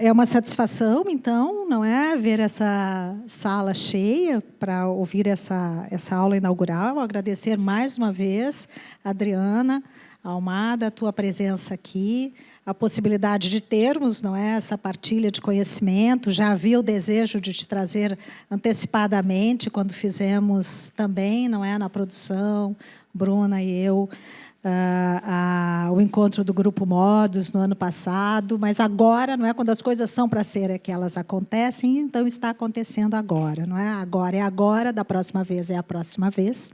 É uma satisfação, então, não é, ver essa sala cheia para ouvir essa aula inaugural. Agradecer mais uma vez, Adriana Almada, a tua presença aqui, a possibilidade de termos, não é, essa partilha de conhecimento. Já havia o desejo de te trazer antecipadamente, quando fizemos também, não é, na produção, Bruna e eu, o encontro do Grupo Modos no ano passado, mas agora, não é, quando as coisas são para ser, é que elas acontecem, então está acontecendo agora, não é? Agora é agora, da próxima vez é a próxima vez.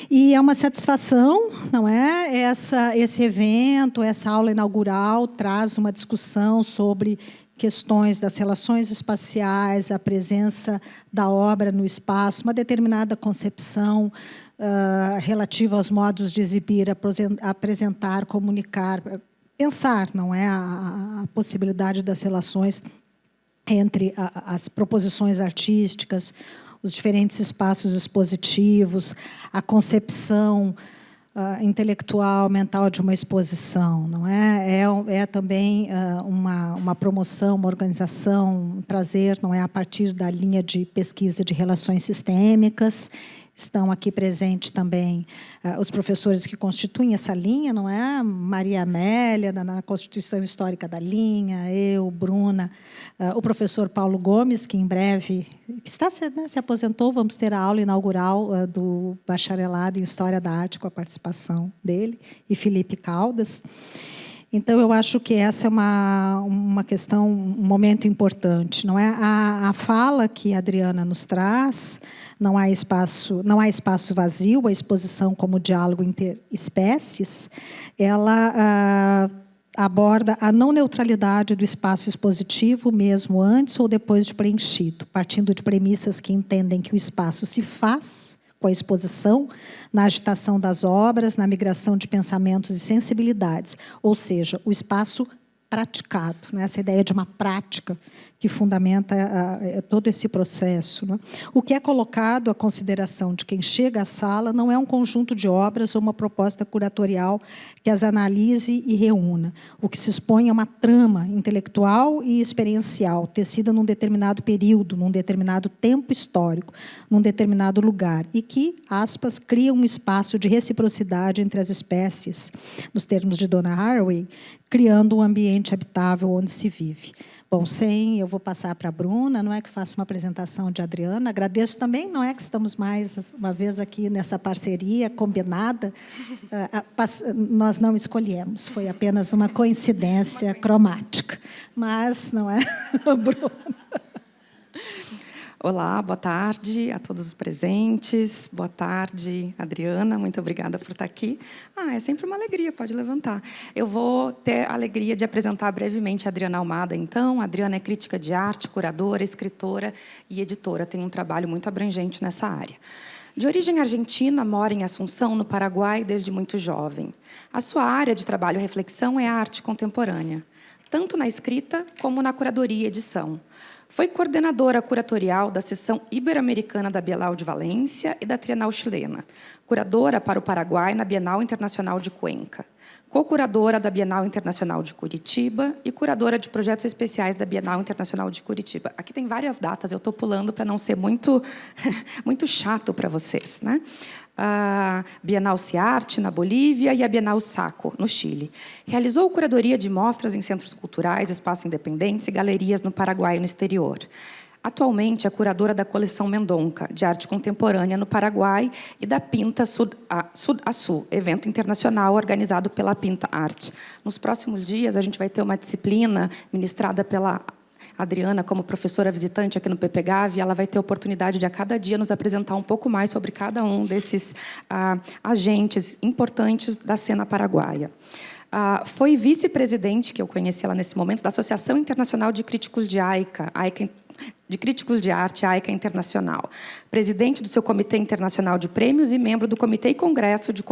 E é uma satisfação, não é? Esse evento, essa aula inaugural traz uma discussão sobre questões das relações espaciais, a presença da obra no espaço, uma determinada concepção relativa aos modos de exibir, apresentar, comunicar, pensar, não é, a possibilidade das relações entre as proposições artísticas, os diferentes espaços expositivos, a concepção intelectual, mental de uma exposição, não é? É também uma promoção, uma organização, trazer, não é, a partir da linha de pesquisa de relações sistêmicas. Estão aqui presentes também os professores que constituem essa linha, não é? Maria Amélia, na Constituição Histórica da linha, eu, Bruna, o professor Paulo Gomes, que em breve se aposentou, vamos ter a aula inaugural do bacharelado em História da Arte, com a participação dele, e Felipe Caldas. Então, eu acho que essa é uma questão, um momento importante, não é? A fala que a Adriana nos traz, não há espaço vazio, a exposição como diálogo interespécies, ela aborda a não neutralidade do espaço expositivo, mesmo antes ou depois de preenchido, partindo de premissas que entendem que o espaço se faz com a exposição, na agitação das obras, na migração de pensamentos e sensibilidades, ou seja, o espaço praticado, né? Essa ideia de uma prática que fundamenta todo esse processo, né? O que é colocado à consideração de quem chega à sala não é um conjunto de obras ou uma proposta curatorial que as analise e reúna. O que se expõe é uma trama intelectual e experiencial, tecida num determinado período, num determinado tempo histórico, num determinado lugar, e que, aspas, cria um espaço de reciprocidade entre as espécies, nos termos de Donna Haraway, criando um ambiente habitável onde se vive. Bom, eu vou passar para a Bruna, não é, que faça uma apresentação de Adriana. Agradeço também, não é, que estamos mais uma vez aqui nessa parceria combinada. Nós não escolhemos, foi apenas uma coincidência cromática. Mas, não é, Bruna? Olá, boa tarde a todos os presentes. Boa tarde, Adriana. Muito obrigada por estar aqui. É sempre uma alegria, pode levantar. Eu vou ter a alegria de apresentar brevemente a Adriana Almada, então. A Adriana é crítica de arte, curadora, escritora e editora. Tem um trabalho muito abrangente nessa área. De origem argentina, mora em Assunção, no Paraguai, desde muito jovem. A sua área de trabalho e reflexão é a arte contemporânea, tanto na escrita como na curadoria e edição. Foi coordenadora curatorial da seção ibero-americana da Bienal de Valência e da Trienal Chilena. Curadora para o Paraguai na Bienal Internacional de Cuenca. Co-curadora da Bienal Internacional de Curitiba e curadora de projetos especiais da Bienal Internacional de Curitiba. Aqui tem várias datas, eu estou pulando para não ser muito chato para vocês, né? A Bienal Ciarte, na Bolívia, e a Bienal Saco, no Chile. Realizou curadoria de mostras em centros culturais, espaços independentes e galerias no Paraguai e no exterior. Atualmente, é curadora da coleção Mendonca, de arte contemporânea no Paraguai, e da Pinta Sud a Sul, evento internacional organizado pela Pinta Arte. Nos próximos dias, a gente vai ter uma disciplina ministrada pela Adriana, como professora visitante aqui no PPGAV, ela vai ter a oportunidade de, a cada dia, nos apresentar um pouco mais sobre cada um desses agentes importantes da cena paraguaia. Foi vice-presidente, que eu conheci ela nesse momento, da Associação Internacional de Críticos de de Críticos de Arte, AICA Internacional. Presidente do seu Comitê Internacional de Prêmios e membro do Comitê e Congresso de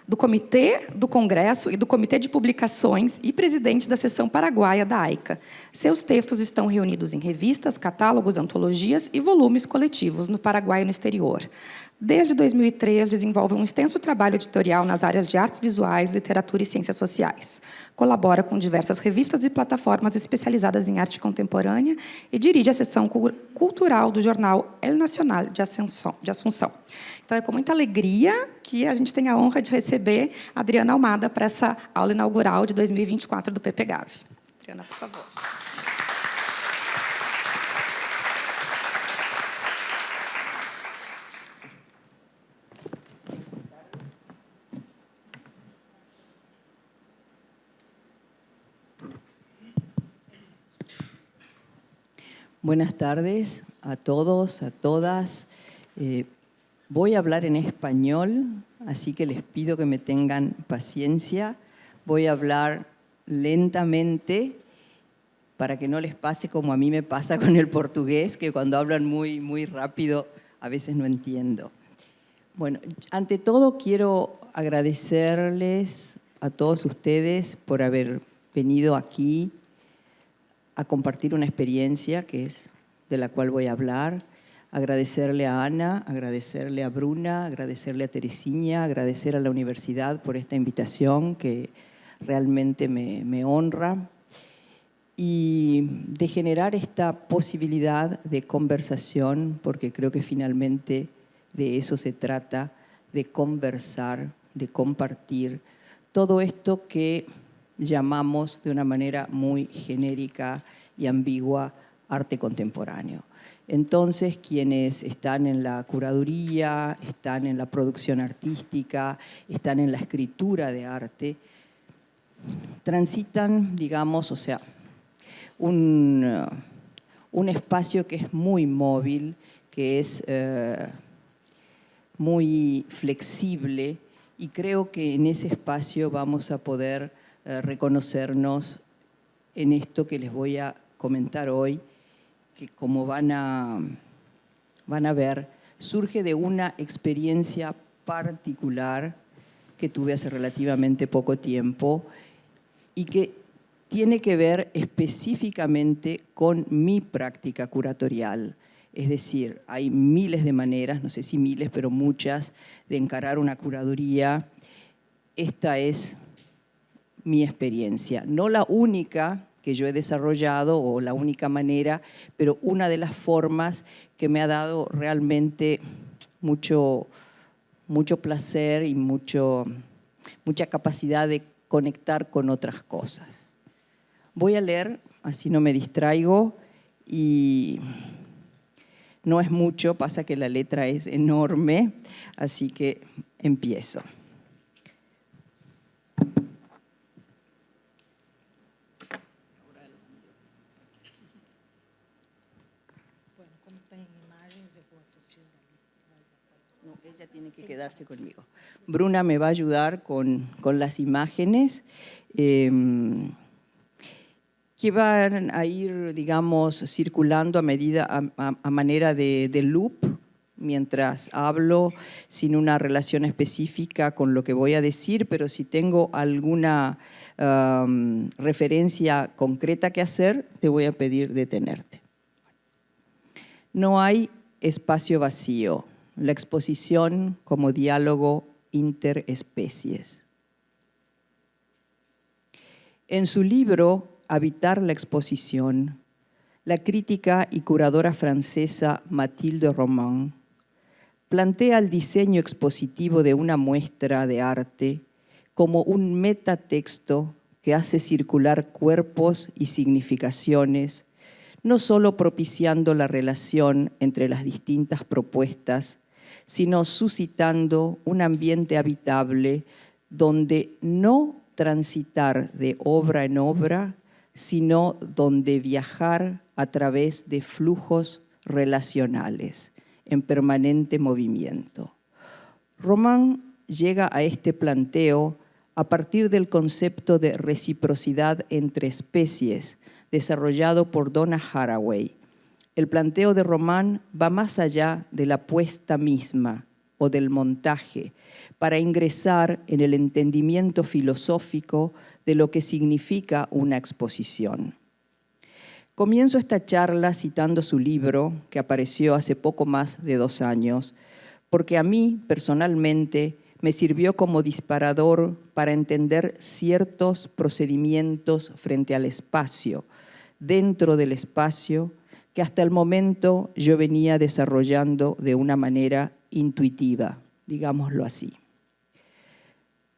do Comitê do Congresso e do Comitê de Publicações e presidente da seção paraguaia da AICA. Seus textos estão reunidos em revistas, catálogos, antologias e volumes coletivos no Paraguai e no exterior. Desde 2003, desenvolve um extenso trabalho editorial nas áreas de artes visuais, literatura e ciências sociais. Colabora com diversas revistas e plataformas especializadas em arte contemporânea e dirige a seção cultural do jornal El Nacional de Assunção. Então, é com muita alegria que a gente tem a honra de receber a Adriana Almada para essa aula inaugural de 2024 do PPGAV. Adriana, por favor. Buenas tardes a todos, a todas. Voy a hablar en español, así que les pido que me tengan paciencia. Voy a hablar lentamente para que no les pase como a mí me pasa con el portugués, que cuando hablan muy rápido a veces no entiendo. Bueno, ante todo quiero agradecerles a todos ustedes por haber venido aquí a compartir una experiencia que es de la cual voy a hablar. Agradecerle a Ana, agradecerle a Bruna, agradecerle a Teresina, agradecer a la universidad por esta invitación que realmente me honra, y de generar esta posibilidad de conversación, porque creo que finalmente de eso se trata, de conversar, de compartir todo esto que llamamos de una manera muy genérica y ambigua arte contemporáneo. Entonces, quienes están en la curaduría, están en la producción artística, están en la escritura de arte, transitan, digamos, o sea, un espacio que es muy móvil, que es muy flexible, y creo que en ese espacio vamos a poder reconocernos en esto que les voy a comentar hoy, que como van a ver, surge de una experiencia particular que tuve hace relativamente poco tiempo y que tiene que ver específicamente con mi práctica curatorial. Es decir, hay miles de maneras, no sé si miles, pero muchas, de encarar una curaduría. Esta es mi experiencia, no la única que yo he desarrollado o la única manera, pero una de las formas que me ha dado realmente mucho placer y mucha capacidad de conectar con otras cosas. Voy a leer, así no me distraigo, y no es mucho, pasa que la letra es enorme, así que empiezo. No, ella tiene que quedarse conmigo. Bruna me va a ayudar con las imágenes que van a ir, digamos, circulando a manera de loop mientras hablo, sin una relación específica con lo que voy a decir, pero si tengo alguna referencia concreta que hacer, te voy a pedir detenerte. No hay espacio vacío. La exposición como diálogo interespecies. En su libro Habitar la exposición, la crítica y curadora francesa Mathilde Roman plantea el diseño expositivo de una muestra de arte como un metatexto que hace circular cuerpos y significaciones, no solo propiciando la relación entre las distintas propuestas, sino suscitando un ambiente habitable donde no transitar de obra en obra, sino donde viajar a través de flujos relacionales en permanente movimiento. Roman llega a este planteo a partir del concepto de reciprocidad entre especies desarrollado por Donna Haraway. El planteo de Roman va más allá de la puesta misma, o del montaje para ingresar en el entendimiento filosófico de lo que significa una exposición. Comienzo esta charla citando su libro, que apareció hace poco más de 2 años, porque a mí, personalmente, me sirvió como disparador para entender ciertos procedimientos frente al espacio, dentro del espacio, que hasta el momento yo venía desarrollando de una manera intuitiva, digámoslo así.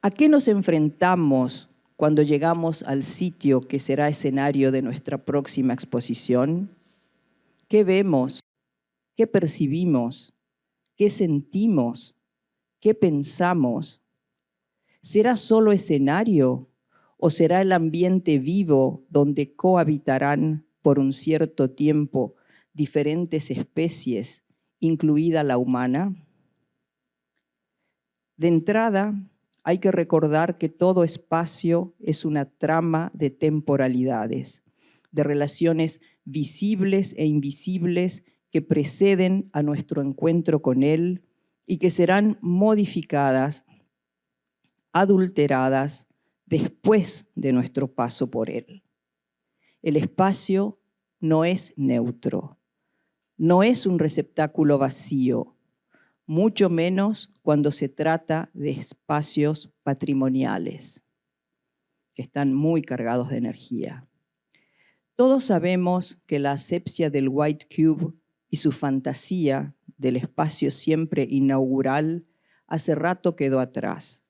¿A qué nos enfrentamos cuando llegamos al sitio que será escenario de nuestra próxima exposición? ¿Qué vemos? ¿Qué percibimos? ¿Qué sentimos? ¿Qué pensamos? ¿Será solo escenario o será el ambiente vivo donde cohabitarán por un cierto tiempo diferentes especies, incluida la humana? De entrada, hay que recordar que todo espacio es una trama de temporalidades, de relaciones visibles e invisibles que preceden a nuestro encuentro con él y que serán modificadas, adulteradas después de nuestro paso por él. El espacio no es neutro, no es un receptáculo vacío, mucho menos cuando se trata de espacios patrimoniales, que están muy cargados de energía. Todos sabemos que la asepsia del White Cube y su fantasía del espacio siempre inaugural hace rato quedó atrás.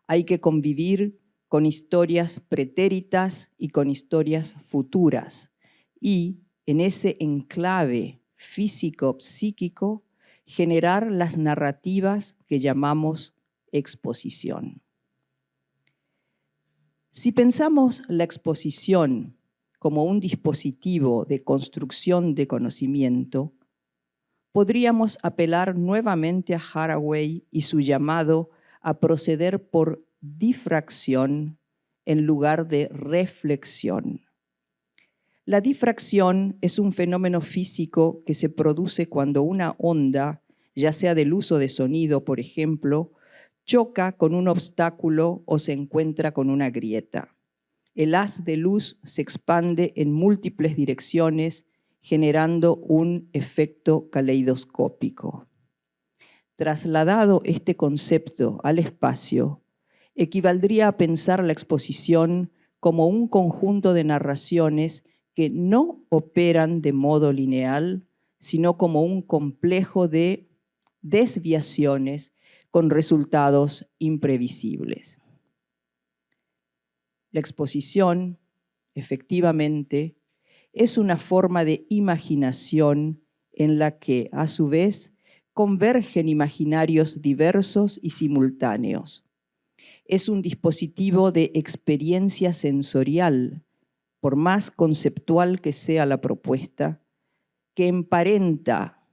Hay que convivir con historias pretéritas y con historias futuras. Y en ese enclave físico-psíquico, generar las narrativas que llamamos exposición. Si pensamos la exposición como un dispositivo de construcción de conocimiento, podríamos apelar nuevamente a Haraway y su llamado a proceder por difracción en lugar de reflexión. La difracción es un fenómeno físico que se produce cuando una onda, ya sea del uso de sonido, por ejemplo, choca con un obstáculo o se encuentra con una grieta. El haz de luz se expande en múltiples direcciones, generando un efecto caleidoscópico. Trasladado este concepto al espacio, equivaldría a pensar la exposición como un conjunto de narraciones que no operan de modo lineal, sino como un complejo de desviaciones con resultados imprevisibles. La exposición, efectivamente, es una forma de imaginación en la que, a su vez, convergen imaginarios diversos y simultáneos. Es un dispositivo de experiencia sensorial, por más conceptual que sea la propuesta, que emparenta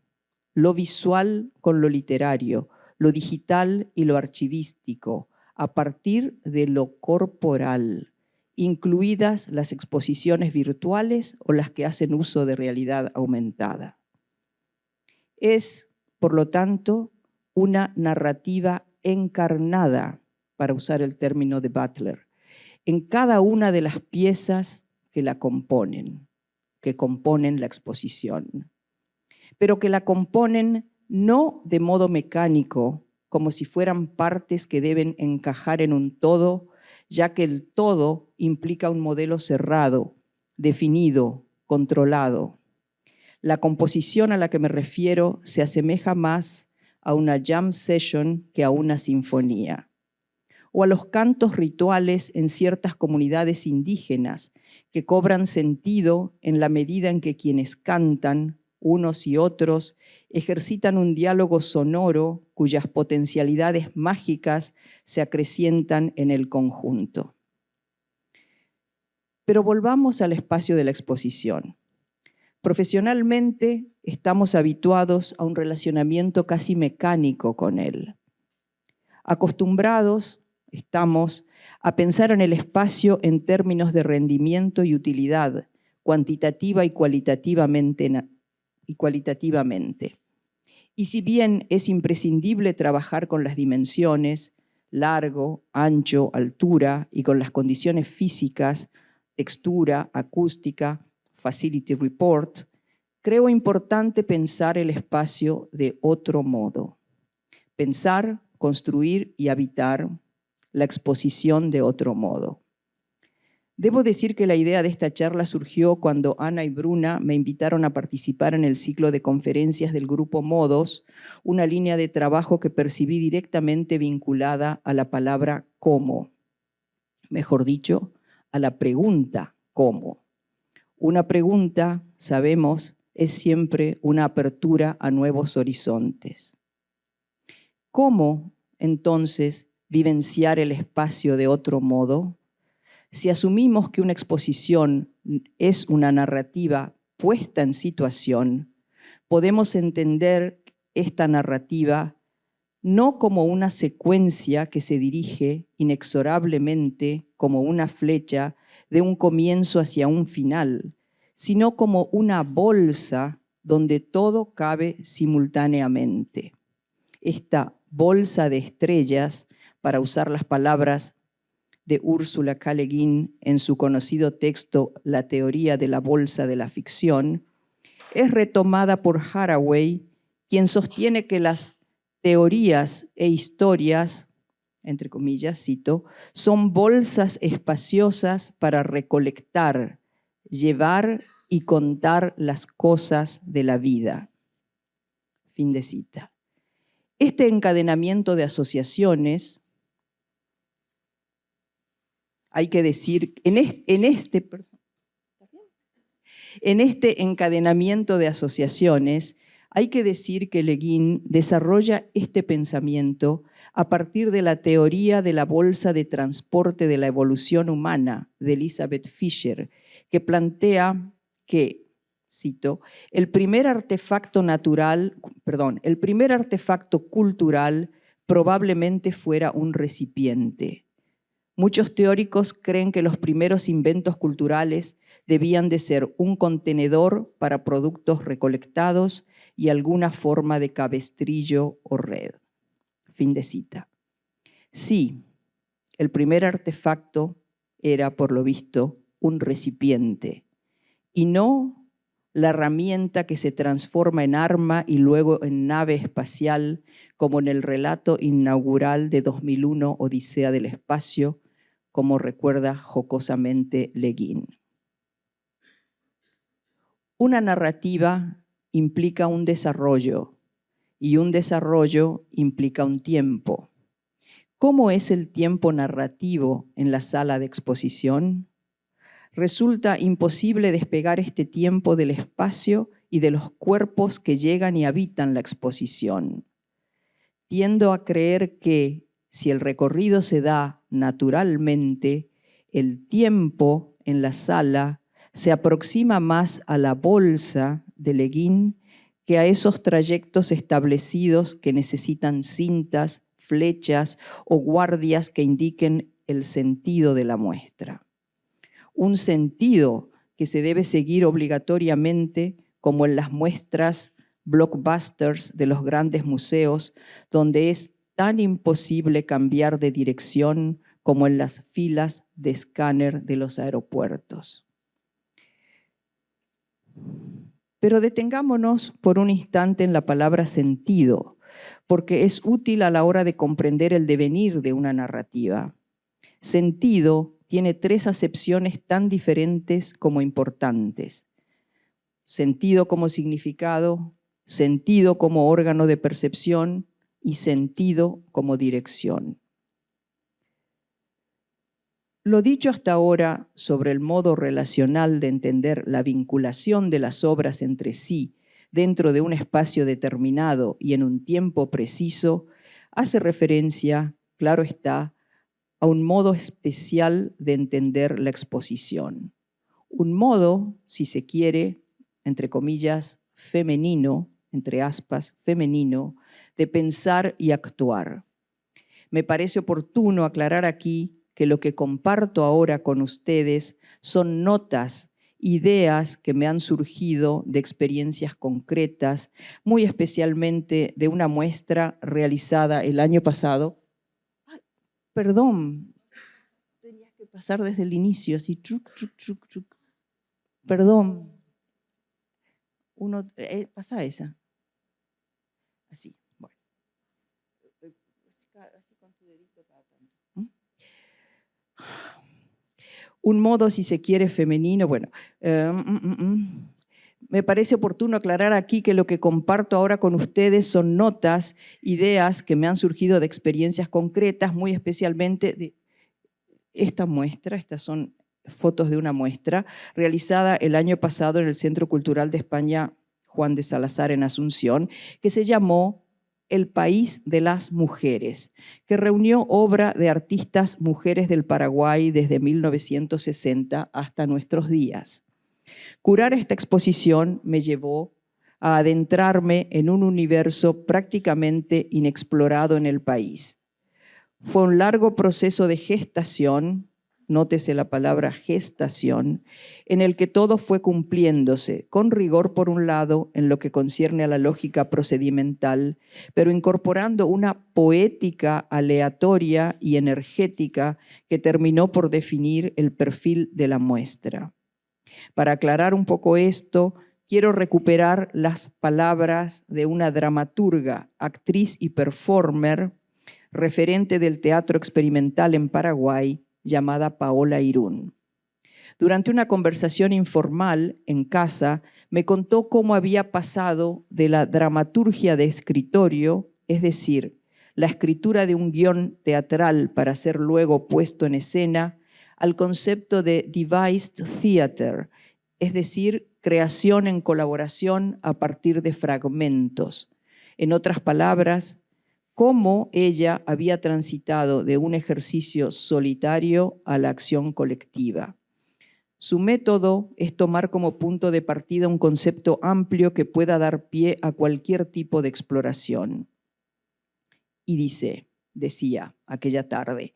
lo visual con lo literario, lo digital y lo archivístico, a partir de lo corporal, incluidas las exposiciones virtuales o las que hacen uso de realidad aumentada. Es, por lo tanto, una narrativa encarnada, para usar el término de Butler, en cada una de las piezas que la componen, que componen la exposición, pero que la componen no de modo mecánico, como si fueran partes que deben encajar en un todo, ya que el todo implica un modelo cerrado, definido, controlado. La composición a la que me refiero se asemeja más a una jam session que a una sinfonía, o a los cantos rituales en ciertas comunidades indígenas que cobran sentido en la medida en que quienes cantan, unos y otros, ejercitan un diálogo sonoro cuyas potencialidades mágicas se acrecientan en el conjunto. Pero volvamos al espacio de la exposición. Profesionalmente estamos habituados a un relacionamiento casi mecánico con él. Acostumbrados estamos a pensar en el espacio en términos de rendimiento y utilidad, cuantitativa y cualitativamente. Y si bien es imprescindible trabajar con las dimensiones, largo, ancho, altura, y con las condiciones físicas, textura, acústica, facility report, creo importante pensar el espacio de otro modo. Pensar, construir y habitar la exposición de otro modo. Debo decir que la idea de esta charla surgió cuando Ana y Bruna me invitaron a participar en el ciclo de conferencias del Grupo Modos, una línea de trabajo que percibí directamente vinculada a la palabra cómo. Mejor dicho, a la pregunta ¿cómo? Una pregunta, sabemos, es siempre una apertura a nuevos horizontes. ¿Cómo, entonces, vivenciar el espacio de otro modo? Si asumimos que una exposición es una narrativa puesta en situación, podemos entender esta narrativa no como una secuencia que se dirige inexorablemente como una flecha de un comienzo hacia un final, sino como una bolsa donde todo cabe simultáneamente. Esta bolsa de estrellas, para usar las palabras de Ursula K. Le Guin en su conocido texto La teoría de la bolsa de la ficción, es retomada por Haraway, quien sostiene que las teorías e historias, entre comillas, cito, son bolsas espaciosas para recolectar, llevar y contar las cosas de la vida. Fin de cita. Este encadenamiento de asociaciones, hay que decir, en este encadenamiento de asociaciones, hay que decir que Le Guin desarrolla este pensamiento a partir de la teoría de la bolsa de transporte de la evolución humana de Elizabeth Fisher, que plantea que, cito, el primer artefacto cultural probablemente fuera un recipiente. Muchos teóricos creen que los primeros inventos culturales debían de ser un contenedor para productos recolectados y alguna forma de cabestrillo o red. Fin de cita. Sí, el primer artefacto era, por lo visto, un recipiente y no la herramienta que se transforma en arma y luego en nave espacial, como en el relato inaugural de 2001, Odisea del Espacio, como recuerda jocosamente Le Guin. Una narrativa implica un desarrollo y un desarrollo implica un tiempo. ¿Cómo es el tiempo narrativo en la sala de exposición? Resulta imposible despegar este tiempo del espacio y de los cuerpos que llegan y habitan la exposición. Tiendo a creer que, si el recorrido se da naturalmente, el tiempo en la sala se aproxima más a la bolsa de Le Guin que a esos trayectos establecidos que necesitan cintas, flechas o guardias que indiquen el sentido de la muestra. Un sentido que se debe seguir obligatoriamente, como en las muestras blockbusters de los grandes museos, donde es tan imposible cambiar de dirección como en las filas de escáner de los aeropuertos. Pero detengámonos por un instante en la palabra sentido, porque es útil a la hora de comprender el devenir de una narrativa. Sentido tiene tres acepciones tan diferentes como importantes. Sentido como significado, sentido como órgano de percepción y sentido como dirección. Lo dicho hasta ahora sobre el modo relacional de entender la vinculación de las obras entre sí dentro de un espacio determinado y en un tiempo preciso, hace referencia, claro está, a un modo especial de entender la exposición. Un modo, si se quiere, entre comillas, femenino, entre aspas, femenino, de pensar y actuar. Me parece oportuno aclarar aquí que lo que comparto ahora con ustedes son notas ideas que me han surgido de experiencias concretas, muy especialmente de una muestra realizada el año pasado. Ay, perdón, tenías que pasar desde el inicio, así, truc, truc, truc, truc. Perdón. Pasa esa. Así, bueno. Así con tu dedito cada tanto. Un modo, si se quiere, femenino. Bueno, me parece oportuno aclarar aquí que lo que comparto ahora con ustedes son notas, ideas que me han surgido de experiencias concretas, muy especialmente de esta muestra. Estas son fotos de una muestra realizada el año pasado en el Centro Cultural de España Juan de Salazar en Asunción, que se llamó El País de las Mujeres, que reunió obra de artistas mujeres del Paraguay desde 1960 hasta nuestros días. Curar esta exposición me llevó a adentrarme en un universo prácticamente inexplorado en el país. Fue un largo proceso de gestación, nótese la palabra gestación, en el que todo fue cumpliéndose, con rigor por un lado en lo que concierne a la lógica procedimental, pero incorporando una poética aleatoria y energética que terminó por definir el perfil de la muestra. Para aclarar un poco esto, quiero recuperar las palabras de una dramaturga, actriz y performer, referente del teatro experimental en Paraguay, llamada Paola Irún. Durante una conversación informal en casa, me contó cómo había pasado de la dramaturgia de escritorio, es decir, la escritura de un guión teatral para ser luego puesto en escena, al concepto de devised theater, es decir, creación en colaboración a partir de fragmentos. En otras palabras, cómo ella había transitado de un ejercicio solitario a la acción colectiva. Su método es tomar como punto de partida un concepto amplio que pueda dar pie a cualquier tipo de exploración. Y decía aquella tarde,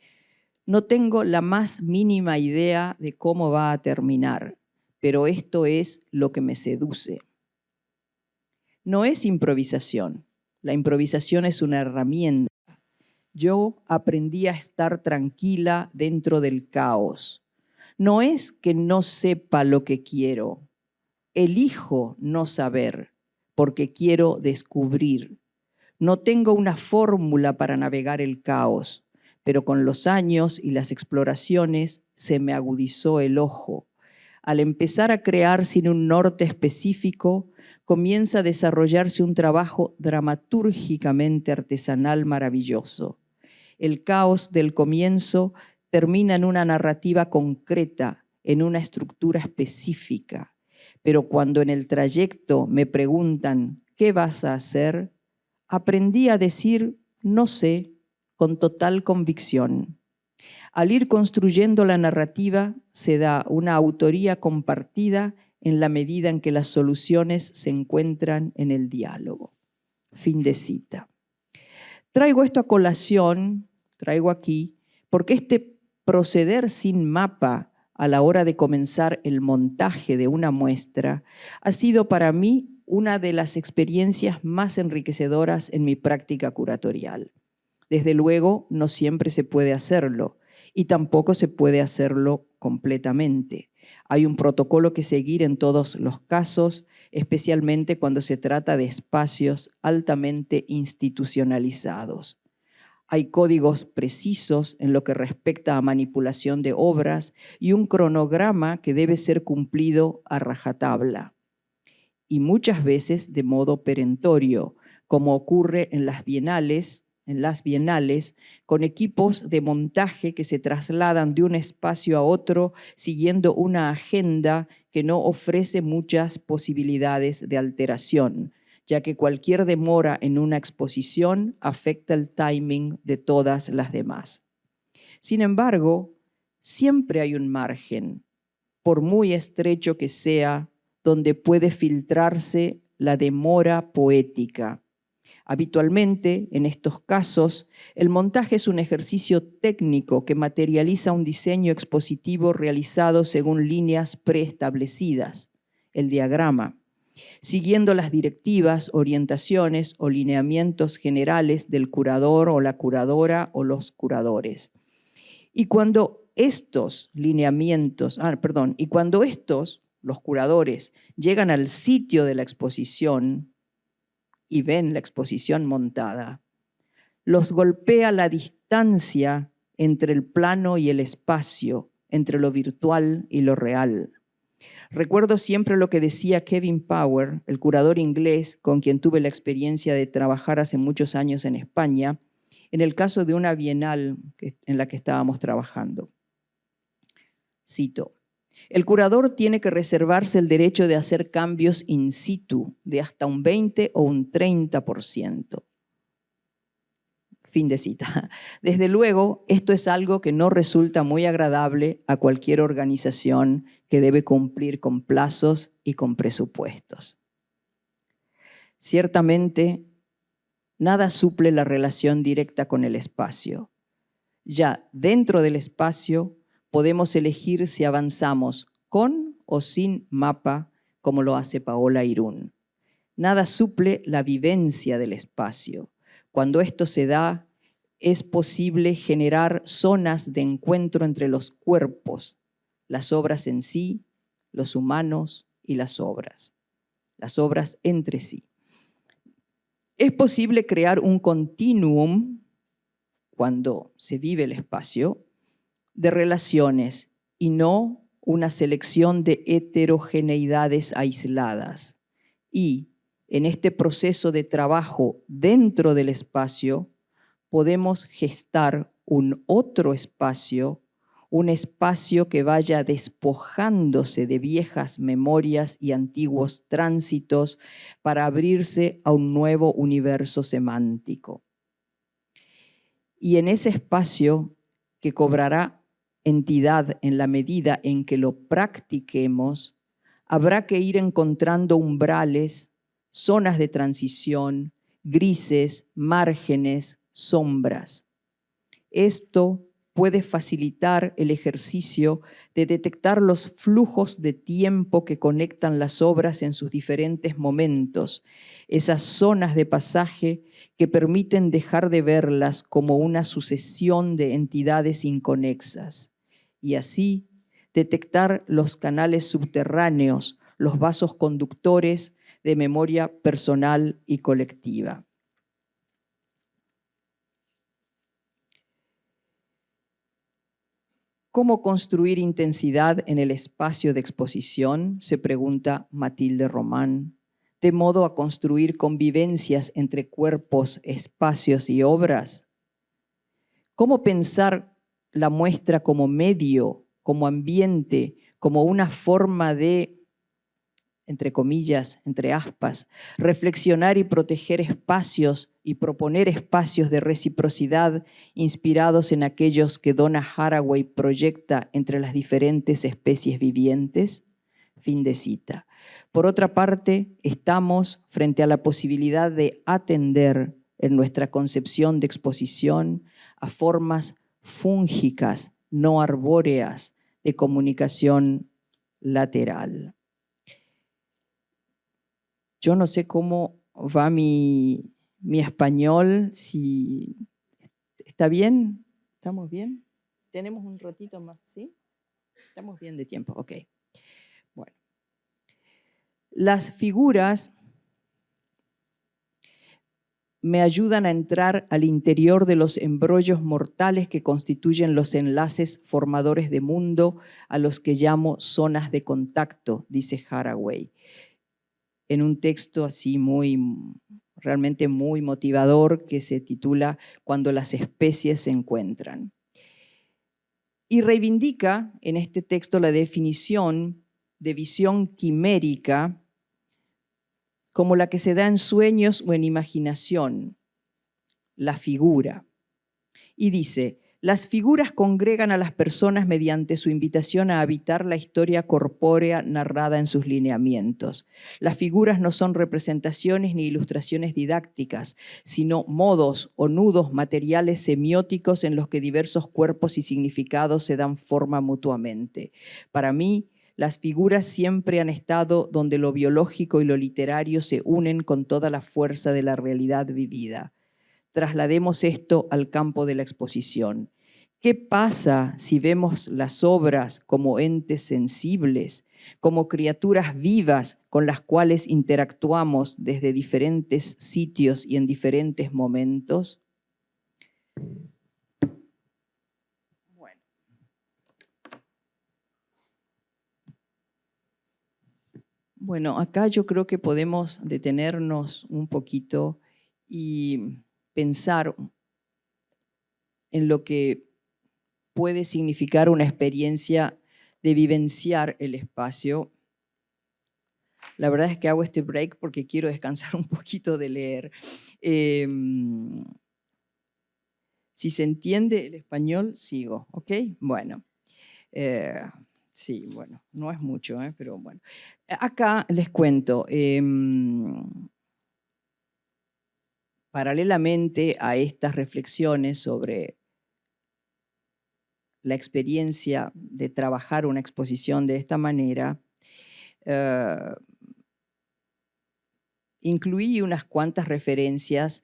no tengo la más mínima idea de cómo va a terminar, pero esto es lo que me seduce. No es improvisación. La improvisación es una herramienta. Yo aprendí a estar tranquila dentro del caos. No es que no sepa lo que quiero. Elijo no saber porque quiero descubrir. No tengo una fórmula para navegar el caos, pero con los años y las exploraciones se me agudizó el ojo. Al empezar a crear sin un norte específico, comienza a desarrollarse un trabajo dramatúrgicamente artesanal maravilloso. El caos del comienzo termina en una narrativa concreta, en una estructura específica. Pero cuando en el trayecto me preguntan, ¿qué vas a hacer?, aprendí a decir, no sé, con total convicción. Al ir construyendo la narrativa, se da una autoría compartida en la medida en que las soluciones se encuentran en el diálogo. Fin de cita. Traigo esto a colación, traigo aquí, porque este proceder sin mapa a la hora de comenzar el montaje de una muestra ha sido para mí una de las experiencias más enriquecedoras en mi práctica curatorial. Desde luego, no siempre se puede hacerlo y tampoco se puede hacerlo completamente. Hay un protocolo que seguir en todos los casos, especialmente cuando se trata de espacios altamente institucionalizados. Hay códigos precisos en lo que respecta a manipulación de obras y un cronograma que debe ser cumplido a rajatabla. Y muchas veces de modo perentorio, como ocurre en las bienales, con equipos de montaje que se trasladan de un espacio a otro siguiendo una agenda que no ofrece muchas posibilidades de alteración, ya que cualquier demora en una exposición afecta el timing de todas las demás. Sin embargo, siempre hay un margen, por muy estrecho que sea, donde puede filtrarse la demora poética. Habitualmente, en estos casos, el montaje es un ejercicio técnico que materializa un diseño expositivo realizado según líneas preestablecidas, el diagrama, siguiendo las directivas, orientaciones o lineamientos generales del curador o la curadora o los curadores. Y cuando estos lineamientos, los curadores, llegan al sitio de la exposición y ven la exposición montada, los golpea la distancia entre el plano y el espacio, entre lo virtual y lo real. Recuerdo siempre lo que decía Kevin Power, el curador inglés con quien tuve la experiencia de trabajar hace muchos años en España, en el caso de una bienal en la que estábamos trabajando. Cito: el curador tiene que reservarse el derecho de hacer cambios in situ de hasta un 20 o un 30%. Fin de cita. Desde luego, esto es algo que no resulta muy agradable a cualquier organización que debe cumplir con plazos y con presupuestos. Ciertamente, nada suple la relación directa con el espacio. Ya dentro del espacio podemos elegir si avanzamos con o sin mapa, como lo hace Paola Irún. Nada suple la vivencia del espacio. Cuando esto se da, es posible generar zonas de encuentro entre los cuerpos, las obras en sí, los humanos y las obras entre sí. Es posible crear un continuum, cuando se vive el espacio, de relaciones y no una selección de heterogeneidades aisladas. Y en este proceso de trabajo dentro del espacio, podemos gestar un otro espacio, un espacio que vaya despojándose de viejas memorias y antiguos tránsitos para abrirse a un nuevo universo semántico. Y en ese espacio, que cobrará entidad en la medida en que lo practiquemos, habrá que ir encontrando umbrales, zonas de transición, grises, márgenes, sombras. Esto puede facilitar el ejercicio de detectar los flujos de tiempo que conectan las obras en sus diferentes momentos, esas zonas de pasaje que permiten dejar de verlas como una sucesión de entidades inconexas, y así detectar los canales subterráneos, los vasos conductores de memoria personal y colectiva. ¿Cómo construir intensidad en el espacio de exposición?, se pregunta Matilde Román, de modo a construir convivencias entre cuerpos, espacios y obras. ¿Cómo pensar la muestra como medio, como ambiente, como una forma de, entre comillas, entre aspas, reflexionar y proteger espacios y proponer espacios de reciprocidad inspirados en aquellos que Donna Haraway proyecta entre las diferentes especies vivientes? Fin de cita. Por otra parte, estamos frente a la posibilidad de atender en nuestra concepción de exposición a formas fúngicas, no arbóreas, de comunicación lateral. Yo no sé cómo va mi español, si está bien, ¿estamos bien? ¿Tenemos un ratito más, sí? Estamos bien de tiempo, ok. Bueno. Las figuras me ayudan a entrar al interior de los embrollos mortales que constituyen los enlaces formadores de mundo, a los que llamo zonas de contacto, dice Haraway, en un texto así realmente muy motivador que se titula Cuando las especies se encuentran. Y reivindica en este texto la definición de visión quimérica como la que se da en sueños o en imaginación, la figura. Y dice, Las figuras congregan a las personas mediante su invitación a habitar la historia corpórea narrada en sus lineamientos. Las figuras no son representaciones ni ilustraciones didácticas, sino modos o nudos materiales semióticos en los que diversos cuerpos y significados se dan forma mutuamente. Para mí, las figuras siempre han estado donde lo biológico y lo literario se unen con toda la fuerza de la realidad vivida. Traslademos esto al campo de la exposición. ¿Qué pasa si vemos las obras como entes sensibles, como criaturas vivas con las cuales interactuamos desde diferentes sitios y en diferentes momentos? Bueno, acá yo creo que podemos detenernos un poquito y pensar en lo que puede significar una experiencia de vivenciar el espacio. La verdad es que hago este break porque quiero descansar un poquito de leer. Si se entiende el español, sigo, ¿ok? Bueno, sí, bueno, no es mucho, pero bueno. Acá les cuento, paralelamente a estas reflexiones sobre la experiencia de trabajar una exposición de esta manera, incluí unas cuantas referencias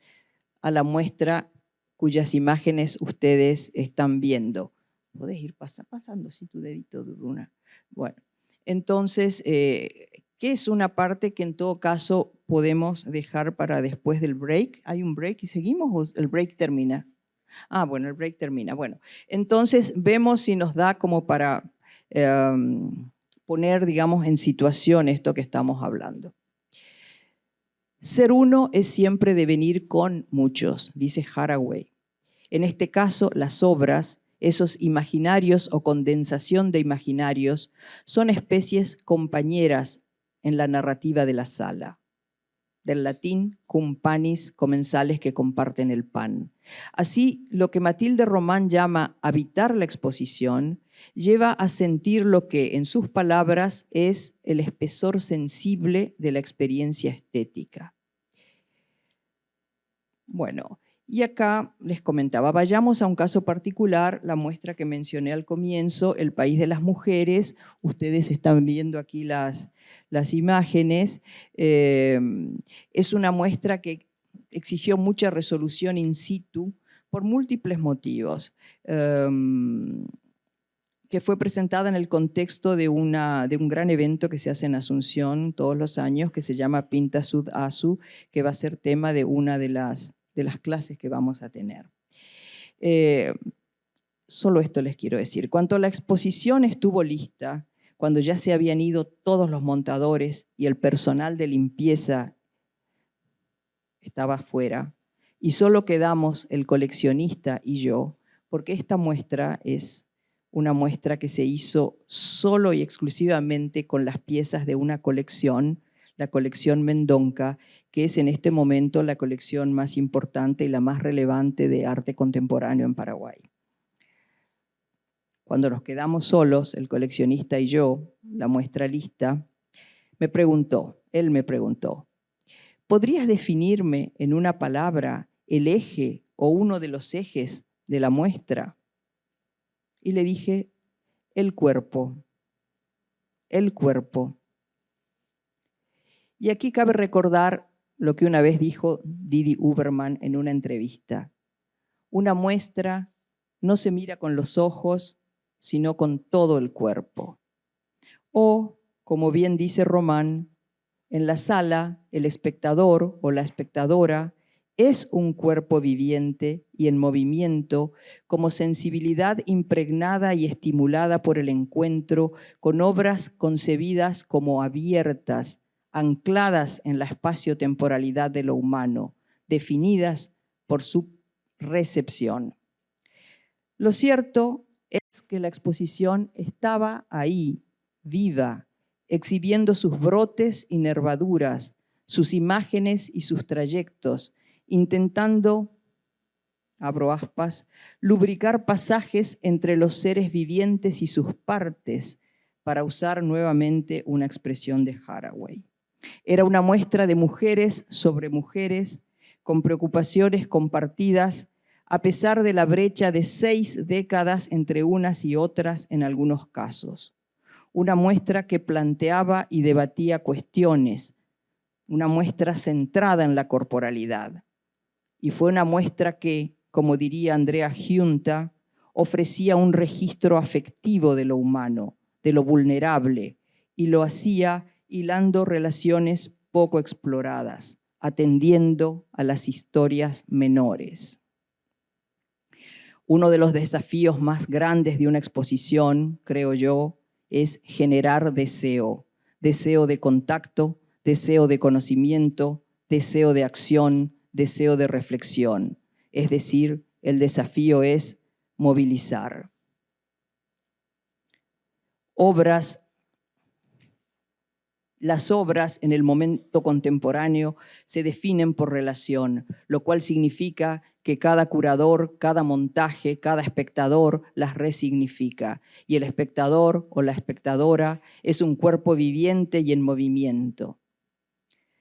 a la muestra cuyas imágenes ustedes están viendo. Podés ir pasando así tu dedito, Bruna. Bueno, entonces, ¿qué es una parte que en todo caso podemos dejar para después del break? ¿Hay un break y seguimos o el break termina? Ah, bueno, el break termina. Bueno, entonces vemos si nos da como para poner, digamos, en situación esto que estamos hablando. Ser uno es siempre devenir con muchos, dice Haraway. En este caso, las obras, esos imaginarios o condensación de imaginarios, son especies compañeras en la narrativa de la sala. Del latín, cum panis, comensales que comparten el pan. Así, lo que Matilde Román llama habitar la exposición, lleva a sentir lo que, en sus palabras, es el espesor sensible de la experiencia estética. Bueno, y acá les comentaba, vayamos a un caso particular, la muestra que mencioné al comienzo, El País de las Mujeres. Ustedes están viendo aquí las imágenes. Es una muestra que exigió mucha resolución in situ por múltiples motivos, que fue presentada en el contexto de un gran evento que se hace en Asunción todos los años, que se llama Pinta Sud Asu, que va a ser tema de una de las clases que vamos a tener. Solo esto les quiero decir. Cuando la exposición estuvo lista, cuando ya se habían ido todos los montadores y el personal de limpieza estaba afuera, y solo quedamos el coleccionista y yo, porque esta muestra es una muestra que se hizo solo y exclusivamente con las piezas de una colección, la colección Mendonca, que es en este momento la colección más importante y la más relevante de arte contemporáneo en Paraguay. Cuando nos quedamos solos, el coleccionista y yo, la muestra lista, él me preguntó, ¿podrías definirme en una palabra el eje o uno de los ejes de la muestra? Y le dije, el cuerpo, el cuerpo. Y aquí cabe recordar lo que una vez dijo Didi Uberman en una entrevista. Una muestra no se mira con los ojos, sino con todo el cuerpo. O, como bien dice Román, en la sala el espectador o la espectadora es un cuerpo viviente y en movimiento, como sensibilidad impregnada y estimulada por el encuentro con obras concebidas como abiertas, ancladas en la espacio-temporalidad de lo humano, definidas por su recepción. Lo cierto es que la exposición estaba ahí, viva, exhibiendo sus brotes y nervaduras, sus imágenes y sus trayectos, intentando abro aspas, lubricar pasajes entre los seres vivientes y sus partes, para usar nuevamente una expresión de Haraway. Era una muestra de mujeres sobre mujeres, con preocupaciones compartidas, a pesar de la brecha de 6 décadas entre unas y otras en algunos casos. Una muestra que planteaba y debatía cuestiones, una muestra centrada en la corporalidad. Y fue una muestra que, como diría Andrea Giunta, ofrecía un registro afectivo de lo humano, de lo vulnerable, y lo hacía hilando relaciones poco exploradas, atendiendo a las historias menores. Uno de los desafíos más grandes de una exposición, creo yo, es generar deseo, deseo de contacto, deseo de conocimiento, deseo de acción, deseo de reflexión. Es decir, el desafío es movilizar. Las obras en el momento contemporáneo se definen por relación, lo cual significa que cada curador, cada montaje, cada espectador las resignifica. Y el espectador o la espectadora es un cuerpo viviente y en movimiento.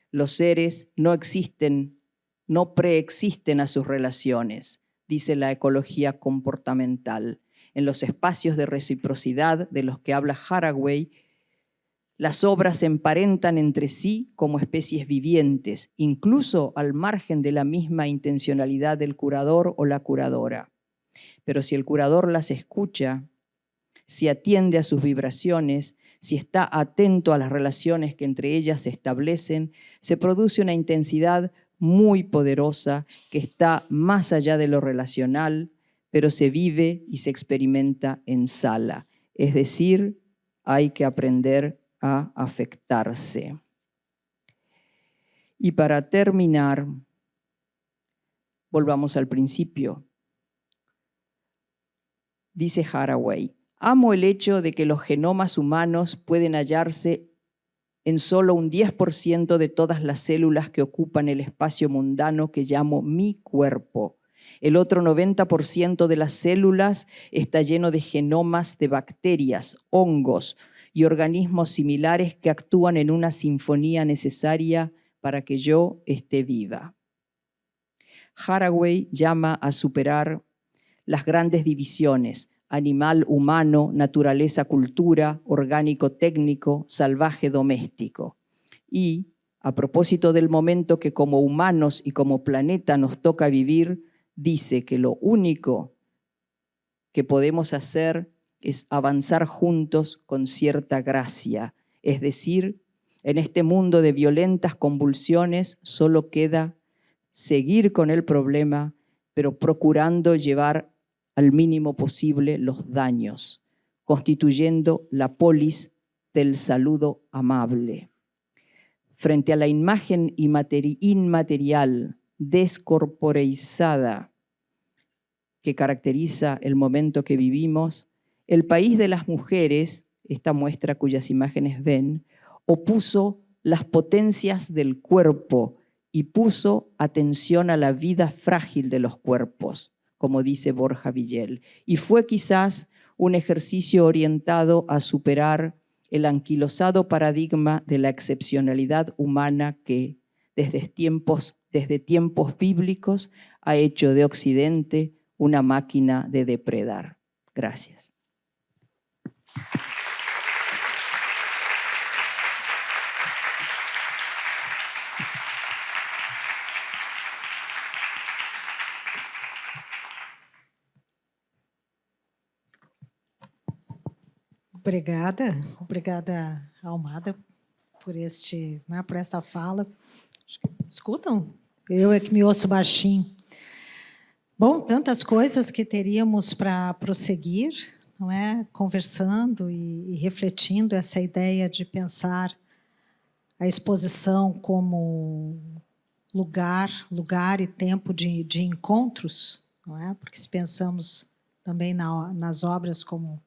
Los seres no existen, no preexisten a sus relaciones, dice la ecología comportamental. En los espacios de reciprocidad de los que habla Haraway, las obras se emparentan entre sí como especies vivientes, incluso al margen de la misma intencionalidad del curador o la curadora. Pero si el curador las escucha, si atiende a sus vibraciones, si está atento a las relaciones que entre ellas se establecen, se produce una intensidad muy poderosa que está más allá de lo relacional, pero se vive y se experimenta en sala. Es decir, hay que aprender a afectarse. Y para terminar, volvamos al principio. Dice Haraway, amo el hecho de que los genomas humanos pueden hallarse en solo un 10% de todas las células que ocupan el espacio mundano que llamo mi cuerpo. El otro 90% de las células está lleno de genomas de bacterias, hongos y organismos similares que actúan en una sinfonía necesaria para que yo esté viva. Haraway llama a superar las grandes divisiones: animal, humano, naturaleza, cultura, orgánico, técnico, salvaje, doméstico. Y, a propósito del momento que como humanos y como planeta nos toca vivir, dice que lo único que podemos hacer es avanzar juntos con cierta gracia. Es decir, en este mundo de violentas convulsiones solo queda seguir con el problema, pero procurando llevar al mínimo posible los daños, constituyendo la polis del saludo amable. Frente a la imagen inmaterial, descorporeizada, que caracteriza el momento que vivimos, el país de las mujeres, esta muestra cuyas imágenes ven, opuso las potencias del cuerpo y puso atención a la vida frágil de los cuerpos, como dice Borja Villel. Y fue quizás un ejercicio orientado a superar el anquilosado paradigma de la excepcionalidad humana que, desde tiempos bíblicos, ha hecho de Occidente una máquina de depredar. Gracias. Obrigada, Almada, por esta fala. Escutam? Eu é que me ouço baixinho. Bom, tantas coisas que teríamos para prosseguir, não é? Conversando e refletindo essa ideia de pensar a exposição como lugar e tempo de encontros, não é? Porque se pensamos também nas obras como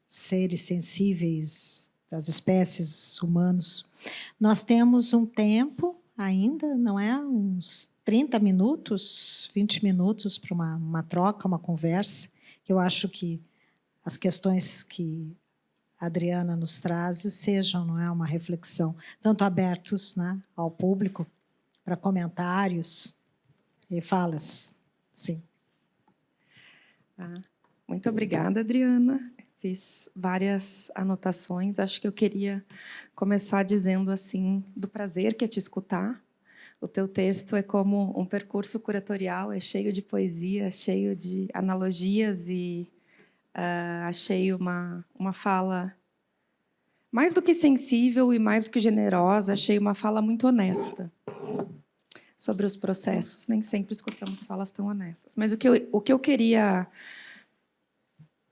seres sensíveis das espécies humanos, nós temos um tempo ainda, não é? Uns 30 minutos, 20 minutos para uma troca, uma conversa. Eu acho que as questões que a Adriana nos traz sejam, não é, uma reflexão, tanto abertos, né, ao público, para comentários e falas. Sim. Muito obrigada, Adriana. Fiz várias anotações. Acho que eu queria começar dizendo assim do prazer que é te escutar. O teu texto é como um percurso curatorial, é cheio de poesia, cheio de analogias e achei uma fala mais do que sensível e mais do que generosa. Achei uma fala muito honesta sobre os processos. Nem sempre escutamos falas tão honestas. Mas o que eu queria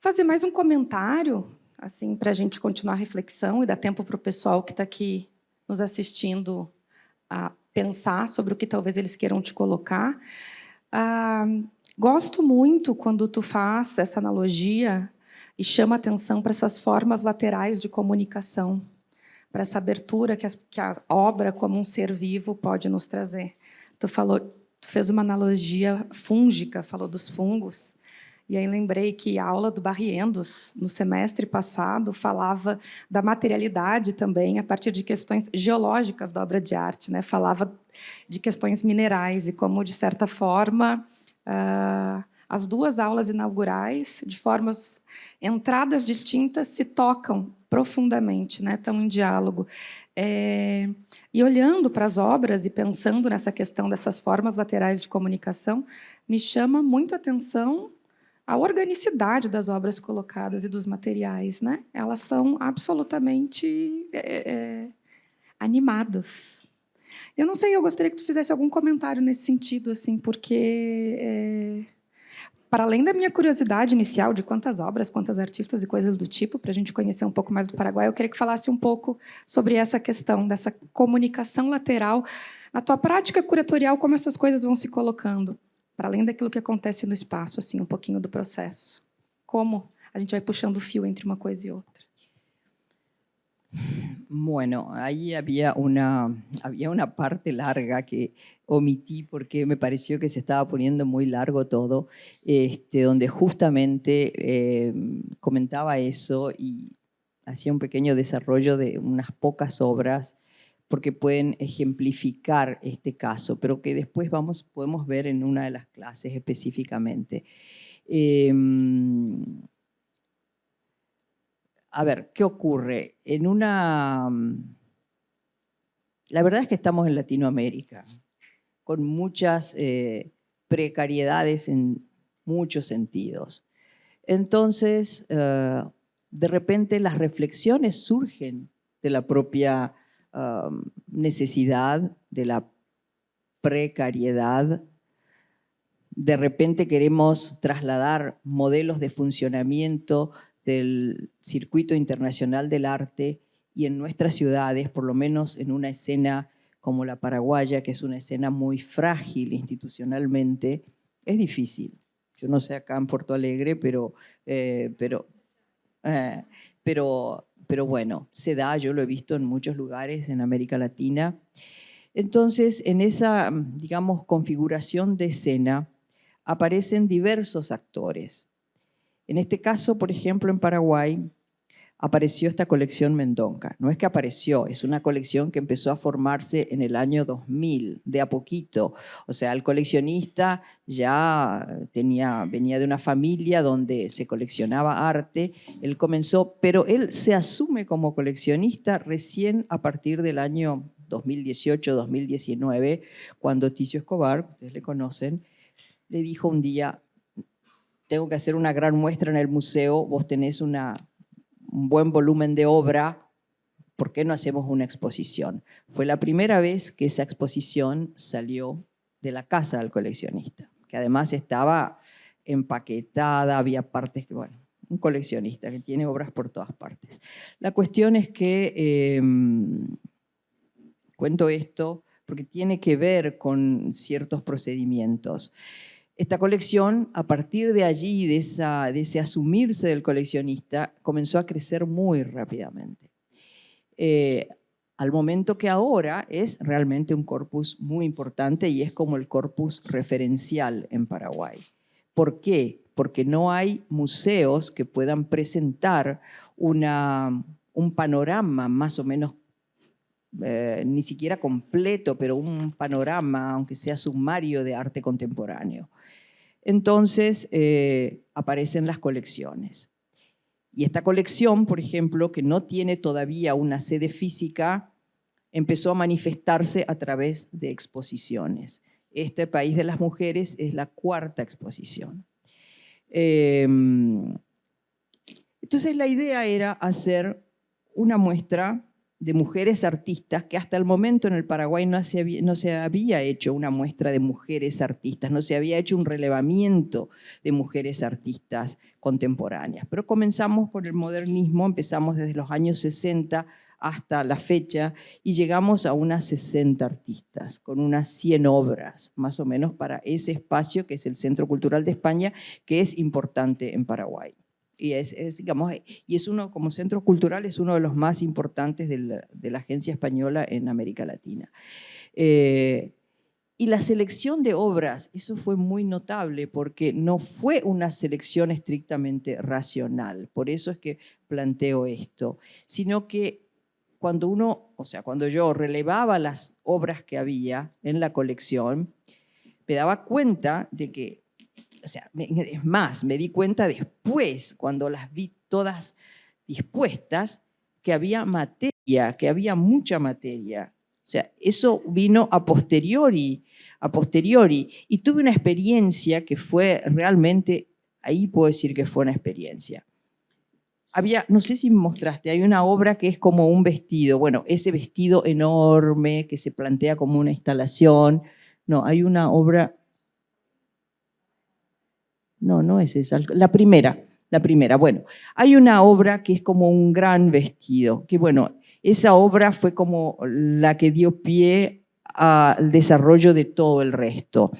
fazer mais um comentário, assim, para a gente continuar a reflexão e dar tempo para o pessoal que está aqui nos assistindo a pensar sobre o que talvez eles queiram te colocar. Gosto muito quando tu faz essa analogia e chama atenção para essas formas laterais de comunicação, para essa abertura que a obra, como um ser vivo, pode nos trazer. Tu fez uma analogia fúngica, falou dos fungos. E aí lembrei que a aula do Barrientos, no semestre passado, falava da materialidade também, a partir de questões geológicas da obra de arte, né? Falava de questões minerais e como, de certa forma, as duas aulas inaugurais, de formas, entradas distintas, se tocam profundamente, né? Estão em diálogo. E olhando para as obras e pensando nessa questão dessas formas laterais de comunicação, me chama muito a atenção a organicidade das obras colocadas e dos materiais, né? Elas são absolutamente animadas. Eu não sei, eu gostaria que tu fizesse algum comentário nesse sentido, assim, porque, para além da minha curiosidade inicial de quantas obras, quantos artistas e coisas do tipo, para a gente conhecer um pouco mais do Paraguai, eu queria que falasse um pouco sobre essa questão dessa comunicação lateral, na tua prática curatorial, como essas coisas vão se colocando, para além daquilo que acontece no espaço, assim, um pouquinho do processo. Como a gente vai puxando o fio entre uma coisa e outra. Bueno, ahí había una parte larga que omití porque me pareció que se estaba poniendo muy largo todo, donde justamente comentaba eso y hacía un pequeño desarrollo de unas pocas obras porque pueden ejemplificar este caso, pero que después podemos ver en una de las clases específicamente. A ver, ¿qué ocurre? La verdad es que estamos en Latinoamérica, con muchas precariedades en muchos sentidos. Entonces, de repente las reflexiones surgen de la propia necesidad, de la precariedad. De repente queremos trasladar modelos de funcionamiento del circuito internacional del arte y en nuestras ciudades, por lo menos en una escena como la paraguaya, que es una escena muy frágil institucionalmente, es difícil. Yo no sé acá en Porto Alegre, pero bueno, se da, yo lo he visto en muchos lugares en América Latina. Entonces, en esa, digamos, configuración de escena aparecen diversos actores. En este caso, por ejemplo, en Paraguay, apareció esta colección Mendonca. No es que apareció, es una colección que empezó a formarse en el año 2000, de a poquito. O sea, el coleccionista ya venía de una familia donde se coleccionaba arte. Él comenzó, pero él se asume como coleccionista recién a partir del año 2018-2019, cuando Ticio Escobar, ustedes le conocen, le dijo un día: tengo que hacer una gran muestra en el museo, vos tenés un buen volumen de obra, ¿por qué no hacemos una exposición? Fue la primera vez que esa exposición salió de la casa del coleccionista, que además estaba empaquetada, había partes que, bueno, un coleccionista que tiene obras por todas partes. La cuestión es que, cuento esto porque tiene que ver con ciertos procedimientos. Esta colección, a partir de allí, de ese asumirse del coleccionista, comenzó a crecer muy rápidamente. al momento que ahora es realmente un corpus muy importante y es como el corpus referencial en Paraguay. ¿Por qué? Porque no hay museos que puedan presentar un panorama más o menos, ni siquiera completo, pero un panorama, aunque sea sumario, de arte contemporáneo. Entonces aparecen las colecciones. Y esta colección, por ejemplo, que no tiene todavía una sede física, empezó a manifestarse a través de exposiciones. Este País de las Mujeres es la 4ª exposición. Entonces la idea era hacer una muestra de mujeres artistas, que hasta el momento en el Paraguay no se había hecho una muestra de mujeres artistas, no se había hecho un relevamiento de mujeres artistas contemporáneas. Pero comenzamos con el modernismo, empezamos desde los años 60 hasta la fecha y llegamos a unas 60 artistas, con unas 100 obras, más o menos, para ese espacio que es el Centro Cultural de España, que es importante en Paraguay. Y es uno, como centro cultural, es uno de los más importantes de la agencia española en América Latina. Y la selección de obras, eso fue muy notable porque no fue una selección estrictamente racional, por eso es que planteo esto, sino que cuando yo relevaba las obras que había en la colección, me daba cuenta de que, es más, me di cuenta después, cuando las vi todas dispuestas, que había materia, que había mucha materia. O sea, eso vino a posteriori, y tuve una experiencia que fue realmente, ahí puedo decir que fue una experiencia. No sé si me mostraste, hay una obra que es como un vestido, bueno, ese vestido enorme que se plantea como una instalación. No, hay una obra... No es esa, la primera. Bueno, hay una obra que es como un gran vestido, que bueno, esa obra fue como la que dio pie al desarrollo de todo el resto.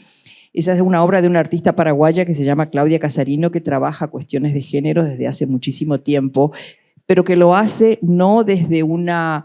Esa es una obra de una artista paraguaya que se llama Claudia Casarino, que trabaja cuestiones de género desde hace muchísimo tiempo, pero que lo hace desde una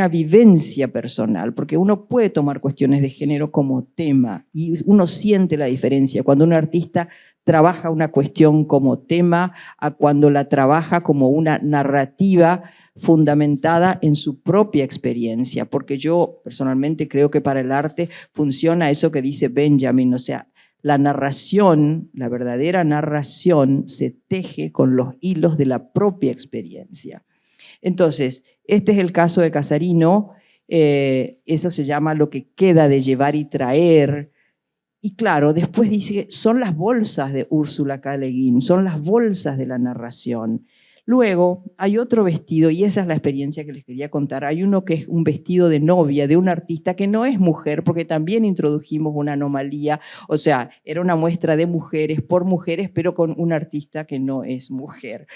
vivencia personal, porque uno puede tomar cuestiones de género como tema y uno siente la diferencia cuando un artista trabaja una cuestión como tema a cuando la trabaja como una narrativa fundamentada en su propia experiencia, porque yo personalmente creo que para el arte funciona eso que dice Benjamin, o sea, la narración, la verdadera narración, se teje con los hilos de la propia experiencia. Entonces, este es el caso de Casarino, eso se llama Lo que queda de llevar y traer. Y claro, después dice, son las bolsas de Úrsula K. Le Guin, son las bolsas de la narración. Luego hay otro vestido, y esa es la experiencia que les quería contar. Hay uno que es un vestido de novia de un artista que no es mujer, porque también introdujimos una anomalía, o sea, era una muestra de mujeres por mujeres, pero con un artista que no es mujer,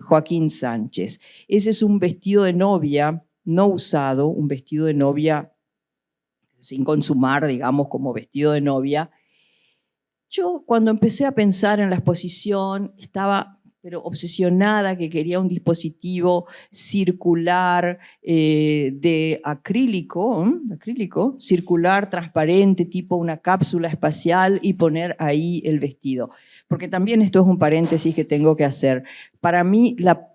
Joaquín Sánchez. Ese es un vestido de novia no usado, un vestido de novia sin consumar, digamos, como vestido de novia. Yo cuando empecé a pensar en la exposición estaba obsesionada, que quería un dispositivo circular de acrílico, circular, transparente, tipo una cápsula espacial, y poner ahí el vestido. Porque también esto es un paréntesis que tengo que hacer. Para mí la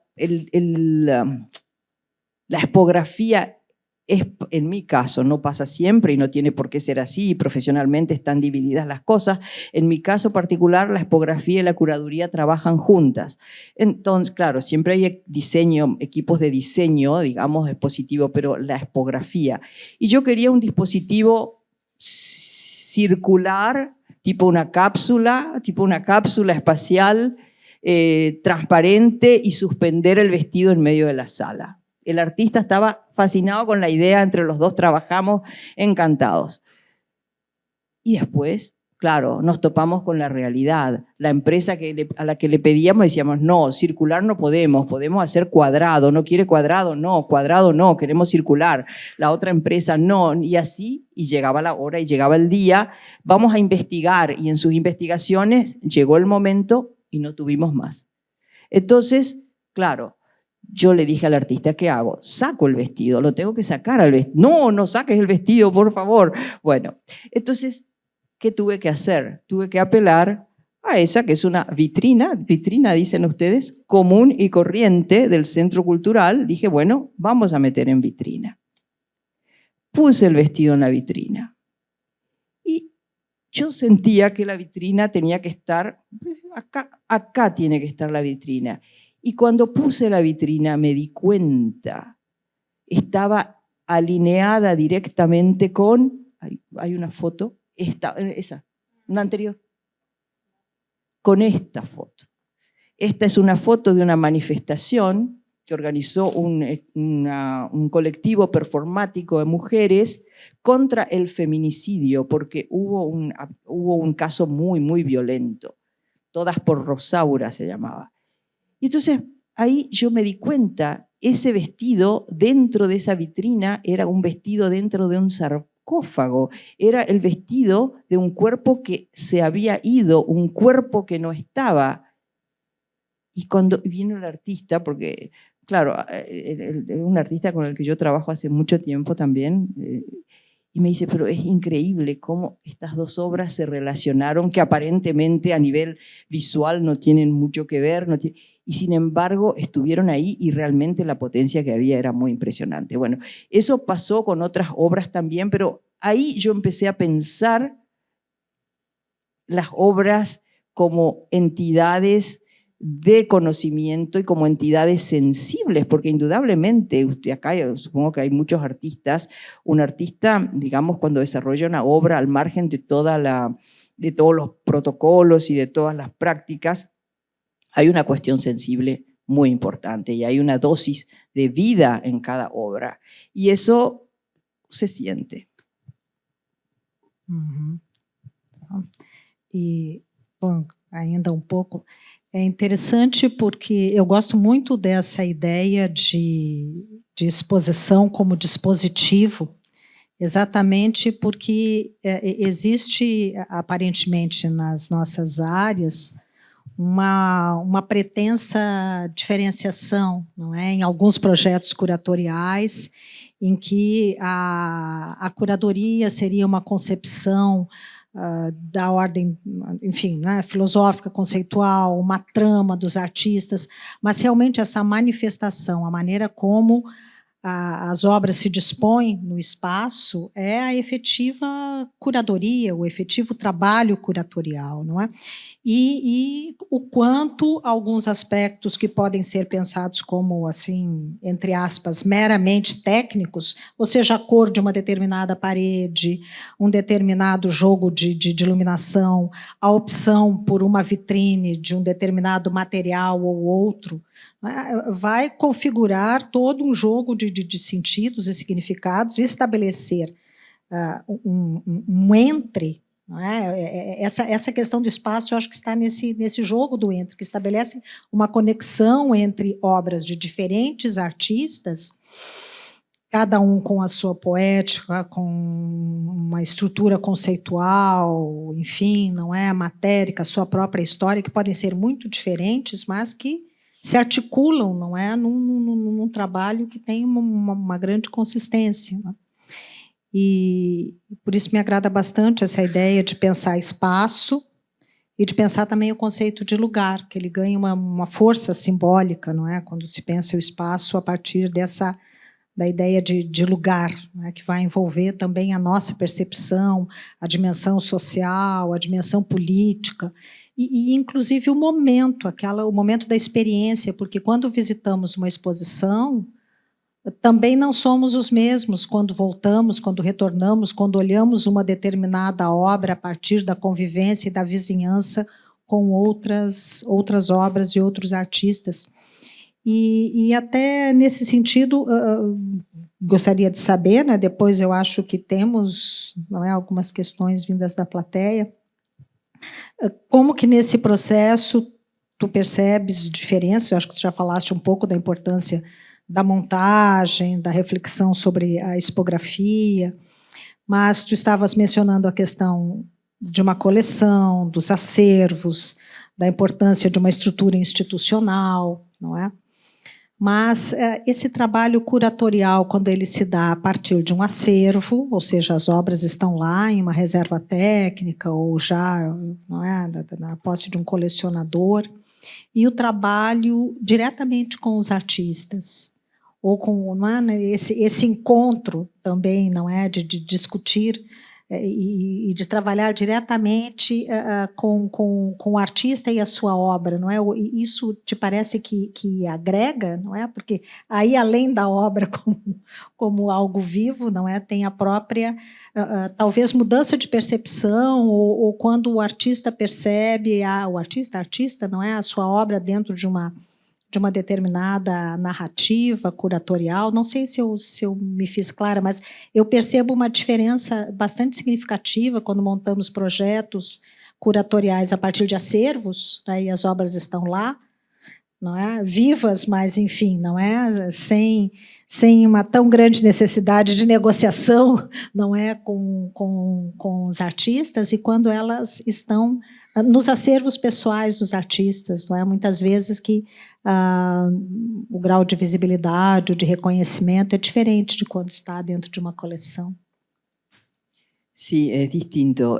expografía en mi caso, no pasa siempre y no tiene por qué ser así, profesionalmente están divididas las cosas. En mi caso particular, la expografía y la curaduría trabajan juntas. Entonces, claro, siempre hay equipos de diseño, digamos, dispositivo, pero la expografía. Y yo quería un dispositivo circular, tipo una cápsula espacial, transparente, y suspender el vestido en medio de la sala. El artista estaba fascinado con la idea, entre los dos trabajamos encantados. Y después, claro, nos topamos con la realidad. La empresa a la que le pedíamos decíamos, no, circular no podemos hacer cuadrado, no quiere cuadrado, no, queremos circular. La otra empresa no, y así, y llegaba la hora y llegaba el día, vamos a investigar, y en sus investigaciones llegó el momento y no tuvimos más. Entonces, claro, yo le dije al artista, ¿qué hago? Saco el vestido, lo tengo que sacar al vestido. No, no saques el vestido, por favor. Bueno, entonces, ¿qué tuve que hacer? Tuve que apelar a esa que es una vitrina, dicen ustedes, común y corriente del centro cultural. Dije, bueno, vamos a meter en vitrina. Puse el vestido en la vitrina. Y yo sentía que la vitrina tenía que estar, acá tiene que estar la vitrina. Y cuando puse la vitrina me di cuenta, estaba alineada directamente con, hay una foto, esa, una anterior, con esta foto. Esta es una foto de una manifestación que organizó un colectivo performático de mujeres contra el feminicidio, porque hubo un caso muy, muy violento. Todas por Rosaura se llamaba. Y entonces ahí yo me di cuenta, ese vestido dentro de esa vitrina era un vestido dentro de un sarcófago, era el vestido de un cuerpo que se había ido, un cuerpo que no estaba. Y cuando vino el artista, porque claro, un artista con el que yo trabajo hace mucho tiempo también, y me dice, pero es increíble cómo estas dos obras se relacionaron, que aparentemente a nivel visual no tienen mucho que ver, y sin embargo estuvieron ahí y realmente la potencia que había era muy impresionante. Bueno, eso pasó con otras obras también, pero ahí yo empecé a pensar las obras como entidades de conocimiento y como entidades sensibles, porque indudablemente, usted acá supongo que hay muchos artistas, un artista, digamos, cuando desarrolla una obra al margen de todos los protocolos y de todas las prácticas, hay una cuestión sensible muy importante y hay una dosis de vida en cada obra. Y eso se siente. Uhum. E, bom, ainda pouco, é interessante porque eu gosto muito dessa ideia de exposição como dispositivo, exatamente porque existe, aparentemente, nas nossas áreas, uma pretensa diferenciação, não é? Em alguns projetos curatoriais, em que a curadoria seria uma concepção da ordem, enfim, né, filosófica, conceitual, uma trama dos artistas, mas realmente essa manifestação, a maneira como as obras se dispõem no espaço é a efetiva curadoria, o efetivo trabalho curatorial, não é? E o quanto alguns aspectos que podem ser pensados como, assim, entre aspas, meramente técnicos, ou seja, a cor de uma determinada parede, um determinado jogo de iluminação, a opção por uma vitrine de um determinado material ou outro, vai configurar todo um jogo de sentidos e significados e estabelecer um entre. Não é? Essa questão do espaço, eu acho que está nesse jogo do entre, que estabelece uma conexão entre obras de diferentes artistas, cada um com a sua poética, com uma estrutura conceitual, enfim, não é, matérica, a sua própria história, que podem ser muito diferentes, mas que se articulam, não é, num trabalho que tem uma grande consistência. Não é? E por isso me agrada bastante essa ideia de pensar espaço e de pensar também o conceito de lugar, que ele ganha uma força simbólica, não é? Quando se pensa o espaço a partir da ideia de lugar, né? Que vai envolver também a nossa percepção, a dimensão social, a dimensão política, e inclusive o momento da experiência, porque quando visitamos uma exposição, também não somos os mesmos quando voltamos, quando retornamos, quando olhamos uma determinada obra a partir da convivência e da vizinhança com outras obras e outros artistas. E até nesse sentido, gostaria de saber, né, depois eu acho que temos, não é, algumas questões vindas da plateia, como que nesse processo tu percebes diferença? Eu acho que tu já falaste um pouco da importância da montagem, da reflexão sobre a expografia, mas tu estavas mencionando a questão de uma coleção, dos acervos, da importância de uma estrutura institucional, não é? Mas esse trabalho curatorial, quando ele se dá a partir de um acervo, ou seja, as obras estão lá em uma reserva técnica ou já não é, na posse de um colecionador, e o trabalho diretamente com os artistas, ou com não é, esse encontro também, não é, de discutir e de trabalhar diretamente com o artista e a sua obra, não é? Isso te parece que agrega, não é? Porque aí, além da obra como algo vivo, não é? Tem a própria, talvez, mudança de percepção, ou quando o artista percebe, o artista, não é? A sua obra dentro de uma determinada narrativa curatorial. Não sei se eu me fiz clara, mas eu percebo uma diferença bastante significativa quando montamos projetos curatoriais a partir de acervos, né, e as obras estão lá, não é? Vivas, mas, enfim, não é? Sem uma tão grande necessidade de negociação, não é, com os artistas, e quando elas estão nos acervos pessoais dos artistas, não é? Muitas vezes que o grau de visibilidade, de reconhecimento é diferente de quando está dentro de uma coleção. Sí, es distinto.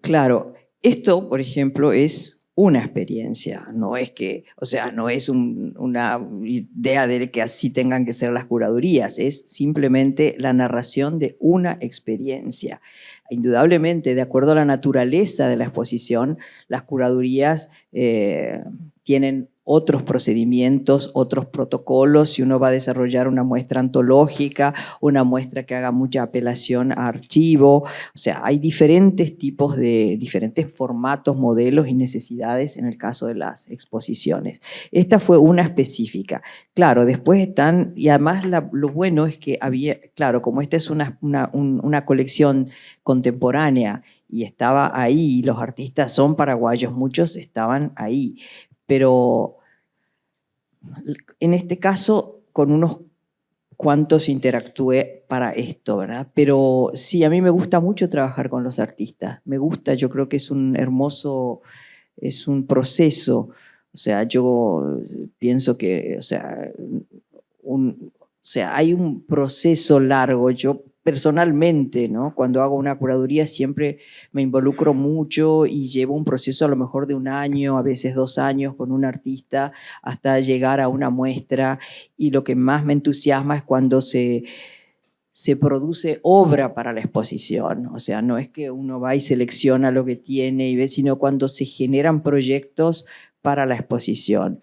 Claro, esto, por ejemplo, es una experiencia, no es que, o sea, no es una idea de que así tengan que ser las curadurías, es simplemente la narración de una experiencia. Indudablemente, de acuerdo a la naturaleza de la exposición, las curadurías tienen otros procedimientos, otros protocolos. Si uno va a desarrollar una muestra antológica, una muestra que haga mucha apelación a archivo, o sea, hay diferentes tipos de, diferentes formatos, modelos y necesidades en el caso de las exposiciones. Esta fue una específica. Claro, después están, y además lo bueno es que había, claro, como esta es una colección contemporánea y estaba ahí, y los artistas son paraguayos, muchos estaban ahí, pero en este caso con unos cuantos interactué para esto, ¿verdad? Pero sí, a mí me gusta mucho trabajar con los artistas, me gusta, yo creo que es un hermoso, es un proceso, o sea, yo pienso que, o sea, hay un proceso largo. Yo personalmente, ¿no? Cuando hago una curaduría siempre me involucro mucho y llevo un proceso a lo mejor de 1 año, a veces 2 años con un artista hasta llegar a una muestra, y lo que más me entusiasma es cuando se produce obra para la exposición. O sea, no es que uno va y selecciona lo que tiene y ve, sino cuando se generan proyectos para la exposición.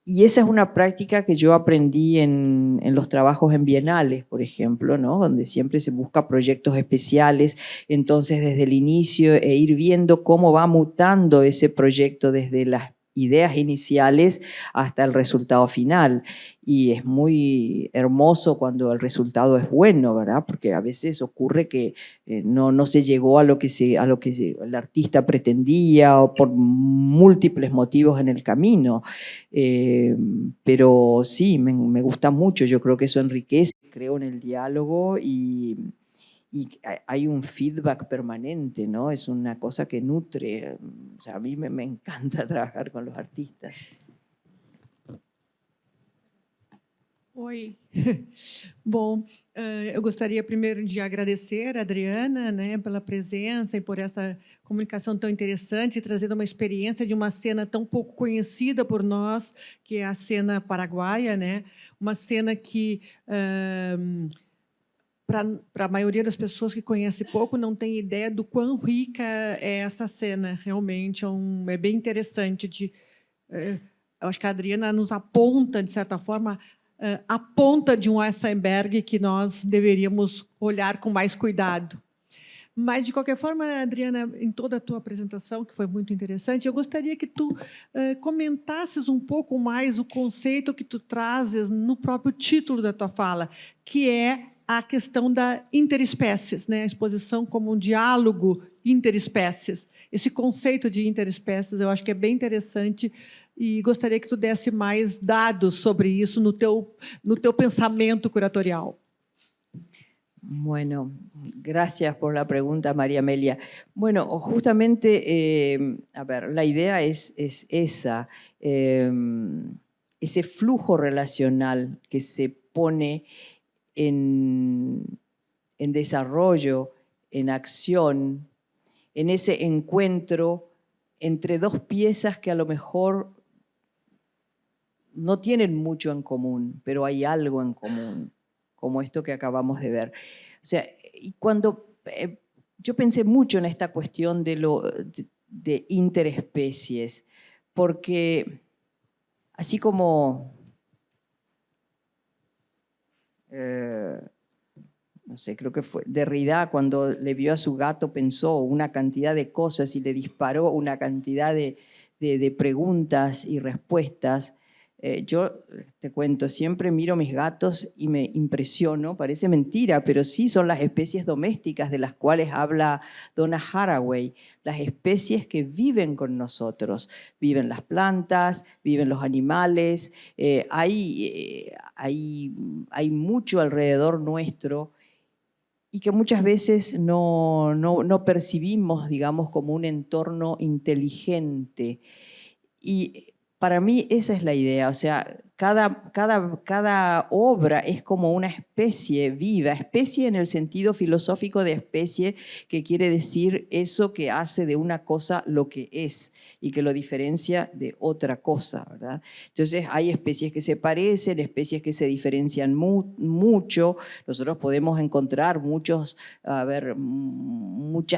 Y esa es una práctica que yo aprendí en los trabajos en bienales, por ejemplo, ¿no? Donde siempre se busca proyectos especiales, entonces desde el inicio ir viendo cómo va mutando ese proyecto desde las ideas iniciales hasta el resultado final. Y es muy hermoso cuando el resultado es bueno, ¿verdad? Porque a veces ocurre que no se llegó a lo que el artista pretendía, o por múltiples motivos en el camino. Pero sí, me gusta mucho, yo creo que eso enriquece, creo en el diálogo y hay un feedback permanente, ¿no? Es una cosa que nutre. O sea, a mí me encanta trabajar con los artistas. Oi. Bom, eu gostaria primeiro de agradecer a Adriana, né, pela presença e por essa comunicação tão interessante, trazendo uma experiência de uma cena tão pouco conhecida por nós, que é a cena paraguaia, né? Uma cena que, para a maioria das pessoas que conhece pouco, não tem ideia do quão rica é essa cena. Realmente é bem interessante. Eu acho que a Adriana nos aponta, de certa forma, a ponta de um iceberg que nós deveríamos olhar com mais cuidado. Mas, de qualquer forma, Adriana, em toda a tua apresentação, que foi muito interessante, eu gostaria que tu comentasses um pouco mais o conceito que tu trazes no próprio título da tua fala, que é a questão da interespécies, né? A exposição como um diálogo interespécies. Esse conceito de interespécies eu acho que é bem interessante, e gostaria que tu desse mais dados sobre isso no teu pensamento curatorial. Bueno, gracias por la pregunta, María Amelia. Bueno, justamente, a ver, la idea es esa, ese flujo relacional que se pone en desarrollo, en acción, en ese encuentro entre dos piezas que a lo mejor no tienen mucho en común, pero hay algo en común, como esto que acabamos de ver. O sea, y cuando yo pensé mucho en esta cuestión de interespecies, porque así como, no sé, creo que fue Derrida cuando le vio a su gato pensó una cantidad de cosas y le disparó una cantidad de preguntas y respuestas. Yo te cuento, siempre miro mis gatos y me impresiono, parece mentira, pero sí son las especies domésticas de las cuales habla Donna Haraway, las especies que viven con nosotros. Viven las plantas, viven los animales, hay mucho alrededor nuestro y que muchas veces no percibimos, digamos, como un entorno inteligente. Y para mí esa es la idea, o sea, cada obra es como una especie viva, especie en el sentido filosófico de especie, que quiere decir eso que hace de una cosa lo que es y que lo diferencia de otra cosa, ¿verdad? Entonces hay especies que se parecen, especies que se diferencian mucho. Nosotros podemos encontrar muchas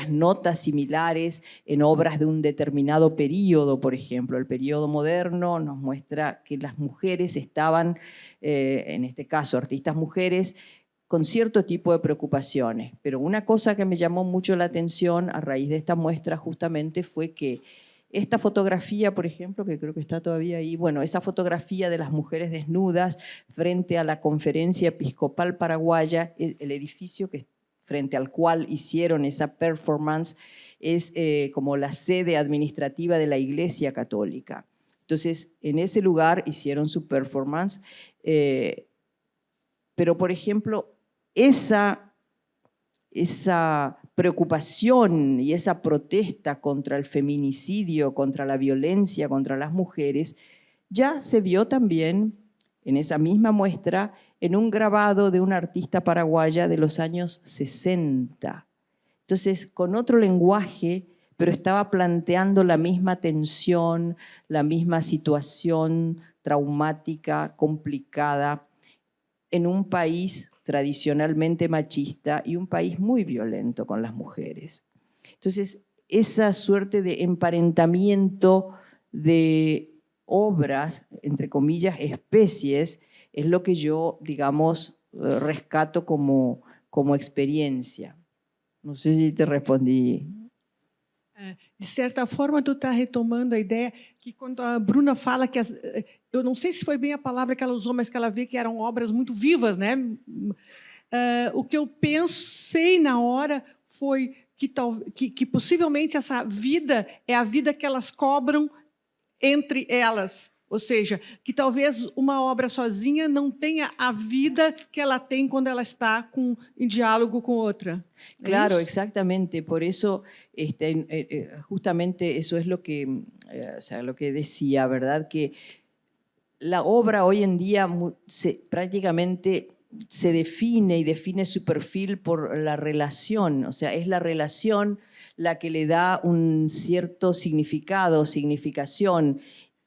notas similares en obras de un determinado periodo, por ejemplo. El periodo moderno nos muestra que las mujeres estaban, en este caso artistas mujeres, con cierto tipo de preocupaciones. Pero una cosa que me llamó mucho la atención a raíz de esta muestra justamente fue que esta fotografía, por ejemplo, que creo que está todavía ahí, bueno, esa fotografía de las mujeres desnudas frente a la Conferencia Episcopal Paraguaya, el edificio frente al cual hicieron esa performance, es como la sede administrativa de la Iglesia Católica. Entonces, en ese lugar hicieron su performance, pero, por ejemplo, esa preocupación y esa protesta contra el feminicidio, contra la violencia contra las mujeres, ya se vio también en esa misma muestra en un grabado de una artista paraguaya de los años 60. Entonces, con otro lenguaje, pero estaba planteando la misma tensión, la misma situación traumática, complicada, en un país tradicionalmente machista y un país muy violento con las mujeres. Entonces, esa suerte de emparentamiento de obras, entre comillas, especies, es lo que yo, digamos, rescato como experiencia. No sé si te respondí. De certa forma, tu está retomando a ideia que quando a Bruna fala que eu não sei se foi bem a palavra que ela usou, mas que ela vê que eram obras muito vivas, né? O que eu pensei na hora foi que possivelmente essa vida é a vida que elas cobram entre elas. Ou seja, que talvez uma obra sozinha não tenha a vida que ela tem quando ela está em diálogo com outra. Claro, exactamente. Por eso, justamente eso es lo que, lo que decía, ¿verdad? Que la obra hoy en día prácticamente se define y define su perfil por la relación. O sea, es la relación la que le da un cierto significado, significación.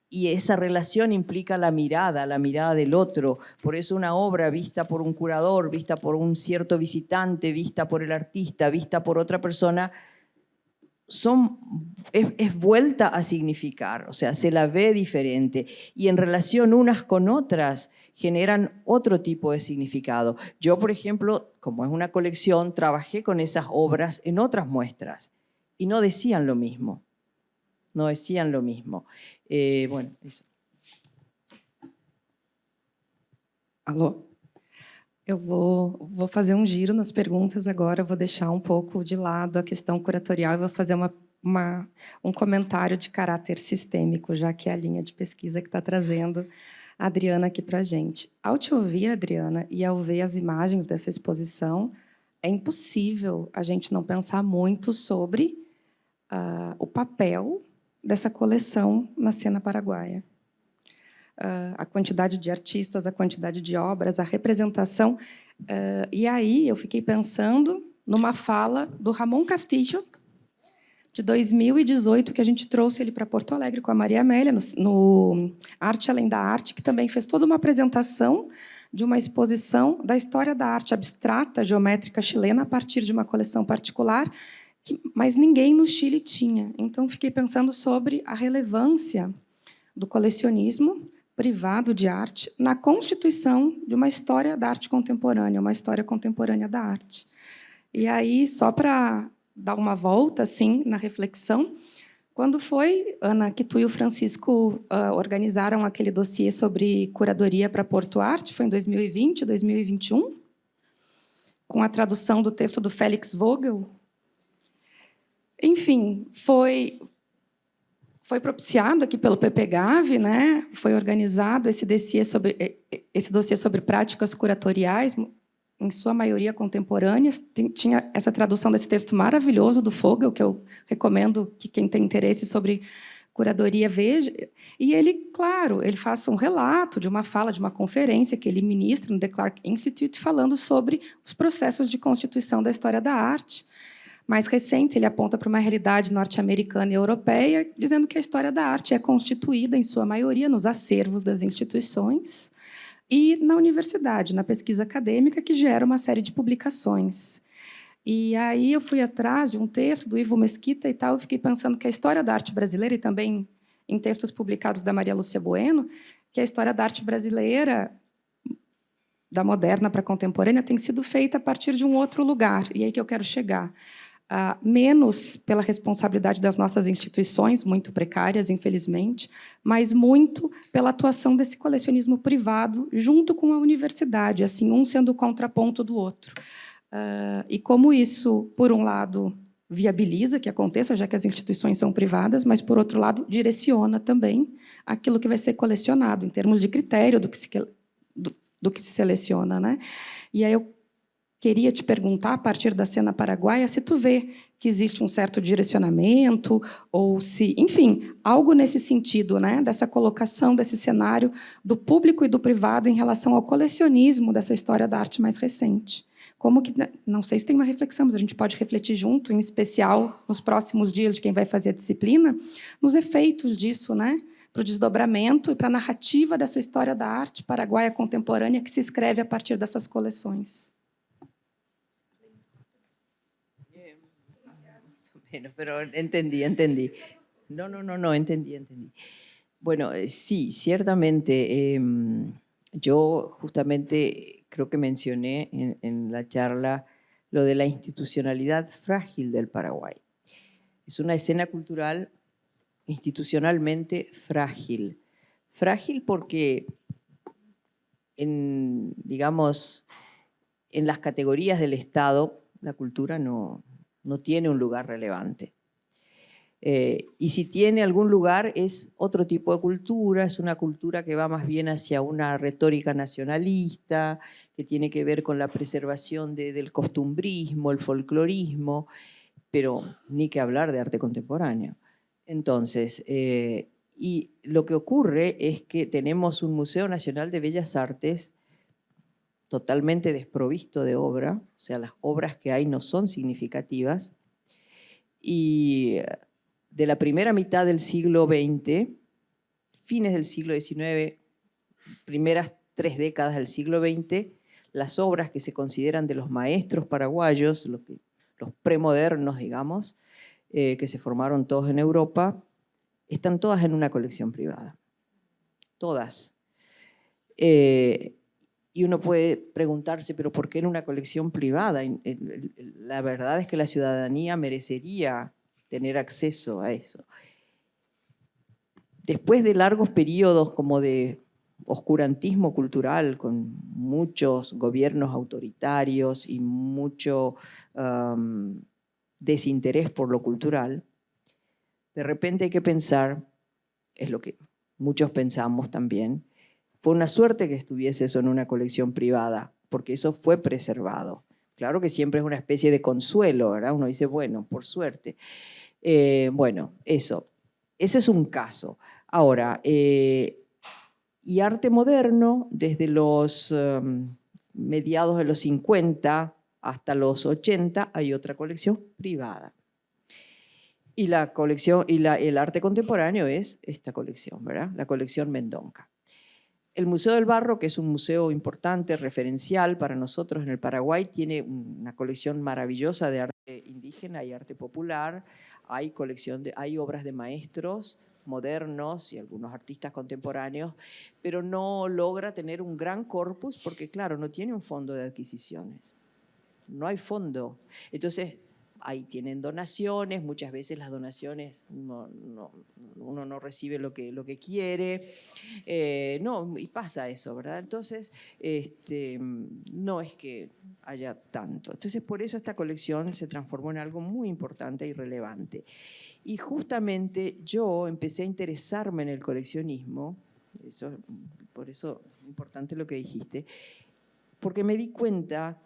Y esa relación implica la mirada del otro. Por eso una obra vista por un curador, vista por un cierto visitante, vista por el artista, vista por otra persona, es vuelta a significar, o sea, se la ve diferente. Y en relación unas con otras generan otro tipo de significado. Yo, por ejemplo, como es una colección, trabajé con esas obras en otras muestras y no decían lo mismo. No decían lo mismo. Bueno, eso. Alô? Eu vou fazer um giro nas perguntas agora, vou deixar um pouco de lado a questão curatorial e vou fazer um comentário de caráter sistêmico, já que é a linha de pesquisa que está trazendo a Adriana aqui para a gente. Ao te ouvir, Adriana, e ao ver as imagens dessa exposição, é impossível a gente não pensar muito sobre o papel dessa coleção na cena paraguaia. A quantidade de artistas, a quantidade de obras, a representação. E aí eu fiquei pensando numa fala do Ramon Castillo, de 2018, que a gente trouxe ele para Porto Alegre com a Maria Amélia, no Arte Além da Arte, que também fez toda uma apresentação de uma exposição da história da arte abstrata, geométrica chilena, a partir de uma coleção particular, mas ninguém no Chile tinha. Então, fiquei pensando sobre a relevância do colecionismo privado de arte na constituição de uma história da arte contemporânea, uma história contemporânea da arte. E aí, só para dar uma volta assim na reflexão, quando foi, Ana, que tu e o Francisco organizaram aquele dossiê sobre curadoria para Porto Arte? Foi em 2020, 2021? Com a tradução do texto do Félix Vogel? Enfim, foi propiciado aqui pelo PPGAV, né? Foi organizado esse dossiê sobre práticas curatoriais, em sua maioria contemporâneas. Tinha essa tradução desse texto maravilhoso do Vogel, que eu recomendo que quem tem interesse sobre curadoria veja. E ele, claro, ele faz um relato de uma fala, de uma conferência que ele ministra no The Clark Institute, falando sobre os processos de constituição da história da arte. Mais recente, ele aponta para uma realidade norte-americana e europeia, dizendo que a história da arte é constituída, em sua maioria, nos acervos das instituições e na universidade, na pesquisa acadêmica, que gera uma série de publicações. E aí eu fui atrás de um texto do Ivo Mesquita e tal, eu fiquei pensando que a história da arte brasileira, e também em textos publicados da Maria Lúcia Bueno, que a história da arte brasileira, da moderna para a contemporânea, tem sido feita a partir de um outro lugar. E é aí que eu quero chegar. Menos pela responsabilidade das nossas instituições, muito precárias, infelizmente, mas muito pela atuação desse colecionismo privado junto com a universidade, assim, um sendo o contraponto do outro. E como isso, por um lado, viabiliza que aconteça, já que as instituições são privadas, mas, por outro lado, direciona também aquilo que vai ser colecionado, em termos de critério do que se seleciona, né? E aí eu queria te perguntar, a partir da cena paraguaia, se tu vê que existe um certo direcionamento, ou se, enfim, algo nesse sentido, né, dessa colocação desse cenário do público e do privado em relação ao colecionismo dessa história da arte mais recente. Como que, não sei se tem uma reflexão, mas a gente pode refletir junto, em especial nos próximos dias de quem vai fazer a disciplina, nos efeitos disso, né, para o desdobramento e para a narrativa dessa história da arte paraguaia contemporânea que se escreve a partir dessas coleções. Pero entendí. No, entendí. Bueno, sí, ciertamente. Yo justamente creo que mencioné en la charla lo de la institucionalidad frágil del Paraguay. Es una escena cultural institucionalmente frágil. Frágil porque, digamos, en las categorías del Estado, la cultura no tiene un lugar relevante. Y si tiene algún lugar es otro tipo de cultura, es una cultura que va más bien hacia una retórica nacionalista, que tiene que ver con la preservación del costumbrismo, el folclorismo, pero ni que hablar de arte contemporáneo. Entonces, y lo que ocurre es que tenemos un Museo Nacional de Bellas Artes totalmente desprovisto de obra, o sea, las obras que hay no son significativas, y de la primera mitad del siglo XX, fines del siglo XIX, primeras 3 décadas del siglo XX, las obras que se consideran de los maestros paraguayos, los premodernos, digamos, que se formaron todos en Europa, están todas en una colección privada. Todas. Y uno puede preguntarse, ¿pero por qué en una colección privada? La verdad es que la ciudadanía merecería tener acceso a eso. Después de largos periodos como de oscurantismo cultural, con muchos gobiernos autoritarios y mucho desinterés por lo cultural, de repente hay que pensar, es lo que muchos pensamos también, fue una suerte que estuviese eso en una colección privada, porque eso fue preservado. Claro que siempre es una especie de consuelo, ¿verdad? Uno dice, bueno, por suerte. Bueno, eso. Ese es un caso. Ahora, y arte moderno, desde los mediados de los 50 hasta los 80, hay otra colección privada. Y la colección, el arte contemporáneo es esta colección, ¿verdad? La colección Mendonca. El Museo del Barro, que es un museo importante, referencial para nosotros en el Paraguay, tiene una colección maravillosa de arte indígena y arte popular. Hay obras de maestros modernos y algunos artistas contemporáneos, pero no logra tener un gran corpus porque, claro, no tiene un fondo de adquisiciones. No hay fondo. Entonces, ahí tienen donaciones, muchas veces las donaciones uno no recibe lo que quiere, y pasa eso, ¿verdad? Entonces, no es que haya tanto. Entonces, por eso esta colección se transformó en algo muy importante y relevante. Y justamente yo empecé a interesarme en el coleccionismo, por eso es importante lo que dijiste, porque me di cuenta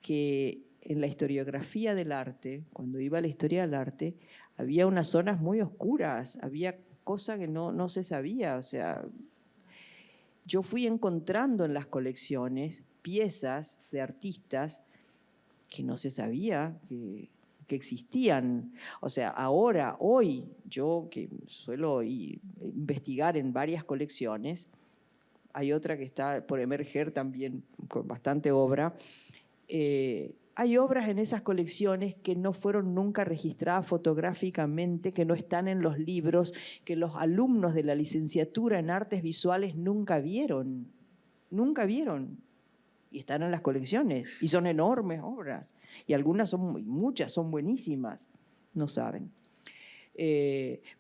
que en la historiografía del arte, cuando iba a la historia del arte, había unas zonas muy oscuras, había cosas que no se sabía. O sea, yo fui encontrando en las colecciones piezas de artistas que no se sabía que existían. O sea, hoy, yo que suelo investigar en varias colecciones, hay otra que está por emerger también con bastante obra, hay obras en esas colecciones que no fueron nunca registradas fotográficamente, que no están en los libros, que los alumnos de la licenciatura en artes visuales nunca vieron. Nunca vieron. Y están en las colecciones. Y son enormes obras. Y muchas son buenísimas. No saben.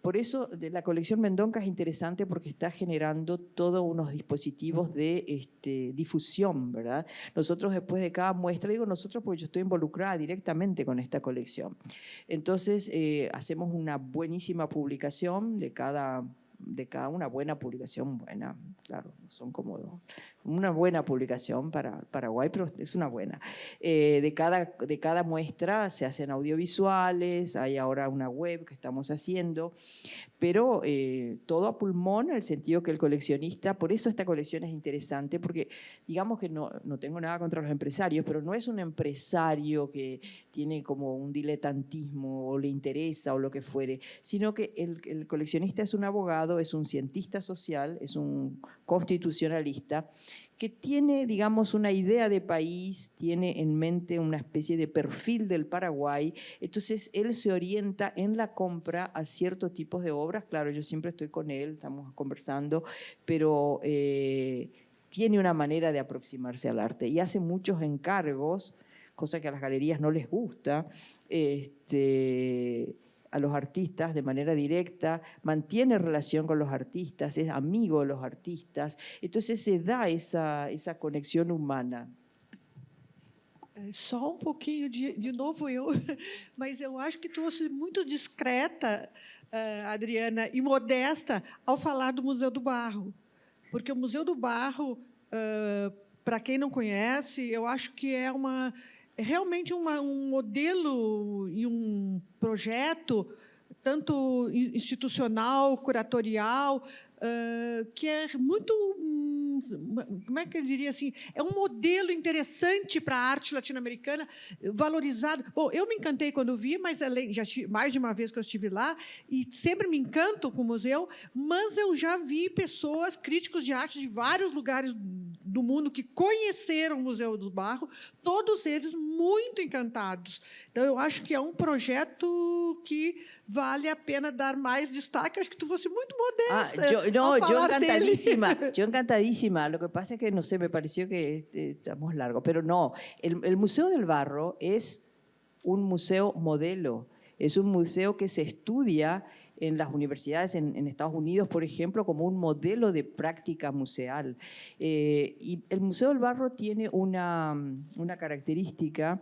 Por eso la colección Mendonca es interesante porque está generando todos unos dispositivos de difusión, ¿verdad? Nosotros después de cada muestra, digo nosotros porque yo estoy involucrada directamente con esta colección. Entonces hacemos una buenísima publicación de cada una buena publicación, buena, claro, son como una buena publicación para Paraguay, pero es una buena. De cada muestra se hacen audiovisuales, hay ahora una web que estamos haciendo, pero todo a pulmón, en el sentido que el coleccionista, por eso esta colección es interesante, porque digamos que no tengo nada contra los empresarios, pero no es un empresario que tiene como un diletantismo o le interesa o lo que fuere, sino que el coleccionista es un abogado, es un cientista social, es un constitucionalista, que tiene, digamos, una idea de país, tiene en mente una especie de perfil del Paraguay, entonces él se orienta en la compra a ciertos tipos de obras. Claro, yo siempre estoy con él, estamos conversando, pero tiene una manera de aproximarse al arte y hace muchos encargos, cosa que a las galerías no les gusta, a los artistas de manera directa, mantiene relación con los artistas, es amigo de los artistas, entonces se da essa conexão humana. Só pouquinho, de novo eu, mas eu acho que trouxe muito discreta, Adriana, e modesta ao falar do Museu do Barro. Porque o Museu do Barro, para quem não conhece, eu acho que é realmente um modelo e um projeto, tanto institucional, curatorial, que é muito, como é que eu diria assim, é um modelo interessante para a arte latino-americana, valorizado. Bom, eu me encantei quando vi, mas já mais de uma vez que eu estive lá, e sempre me encanto com o museu, mas eu já vi pessoas, críticos de arte de vários lugares do mundo que conheceram o Museu do Barro, todos eles muito encantados. Então, eu acho que é um projeto que vale a pena dar mais destaque. Acho que tu fosse muito modesta. Yo encantadísima. Lo que pasa es que, no sé, me pareció que estamos largos, pero no. El Museo del Barro es un museo modelo, es un museo que se estudia en las universidades en Estados Unidos, por ejemplo, como un modelo de práctica museal. Y el Museo del Barro tiene una característica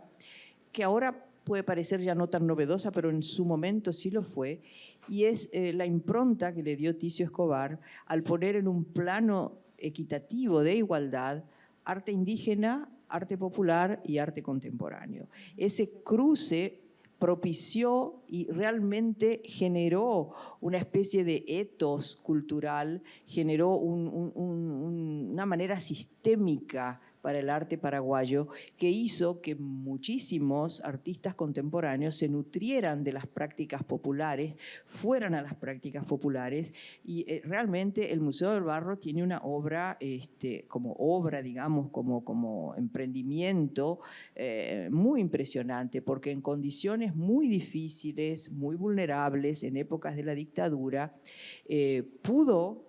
que ahora puede parecer ya no tan novedosa, pero en su momento sí lo fue, y es la impronta que le dio Ticio Escobar al poner en un plano equitativo de igualdad arte indígena arte popular y arte contemporáneo. Ese cruce propició y realmente generó una especie de etos cultural, generó una manera sistémica para el arte paraguayo que hizo que muchísimos artistas contemporáneos se nutrieran de las prácticas populares, fueran a las prácticas populares y realmente el Museo del Barro tiene una obra, como obra, digamos, como emprendimiento muy impresionante porque en condiciones muy difíciles, muy vulnerables, en épocas de la dictadura, pudo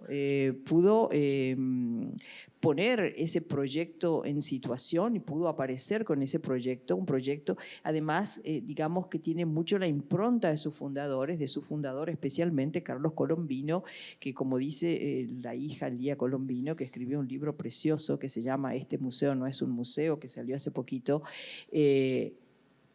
poner ese proyecto en situación y pudo aparecer con ese proyecto, un proyecto además, digamos que tiene mucho la impronta de sus fundadores, de su fundador especialmente Carlos Colombino, que como dice la hija Lía Colombino, que escribió un libro precioso que se llama Este museo no es un museo, que salió hace poquito,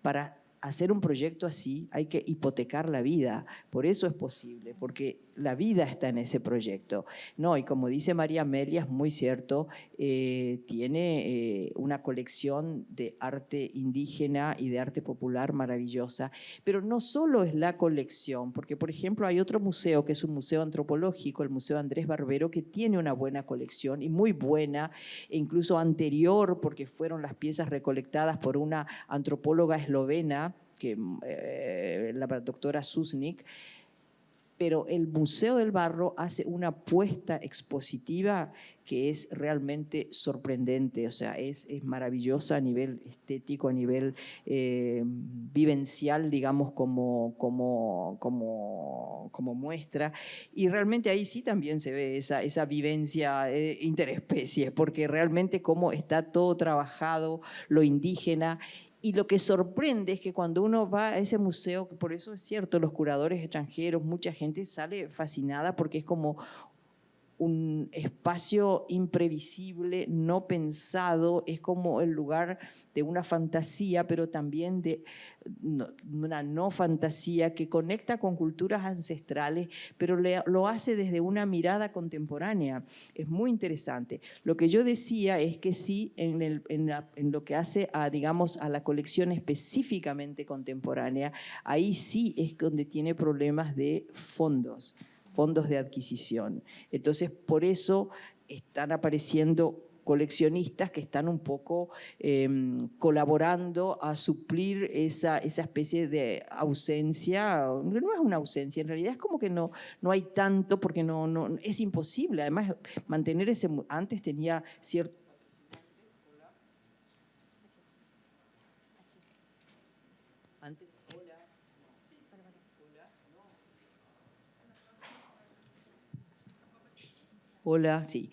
para hacer un proyecto así hay que hipotecar la vida, por eso es posible, porque la vida está en ese proyecto. No, y como dice María Amelia, es muy cierto, tiene una colección de arte indígena y de arte popular maravillosa, pero no solo es la colección, porque por ejemplo hay otro museo que es un museo antropológico, el Museo Andrés Barbero, que tiene una buena colección y muy buena, e incluso anterior, porque fueron las piezas recolectadas por una antropóloga eslovena, la doctora Susnik, pero el Museo del Barro hace una apuesta expositiva que es realmente sorprendente, o sea, es maravillosa a nivel estético, a nivel vivencial, digamos, como muestra, y realmente ahí sí también se ve esa vivencia interespecies, porque realmente cómo está todo trabajado, lo indígena. Y lo que sorprende es que cuando uno va a ese museo, por eso es cierto, los curadores extranjeros, mucha gente sale fascinada porque es como un espacio imprevisible, no pensado, es como el lugar de una fantasía, pero también de una no fantasía que conecta con culturas ancestrales, pero lo hace desde una mirada contemporánea. Es muy interesante. Lo que yo decía es que sí, en lo que hace digamos, a la colección específicamente contemporánea, ahí sí es donde tiene problemas de fondos de adquisición. Entonces, por eso están apareciendo coleccionistas que están un poco colaborando a suplir esa especie de ausencia. No es una ausencia, en realidad es como que no hay tanto, porque no es imposible. Además, mantener ese... Antes tenía cierto... Antes, hola. Hola, sí.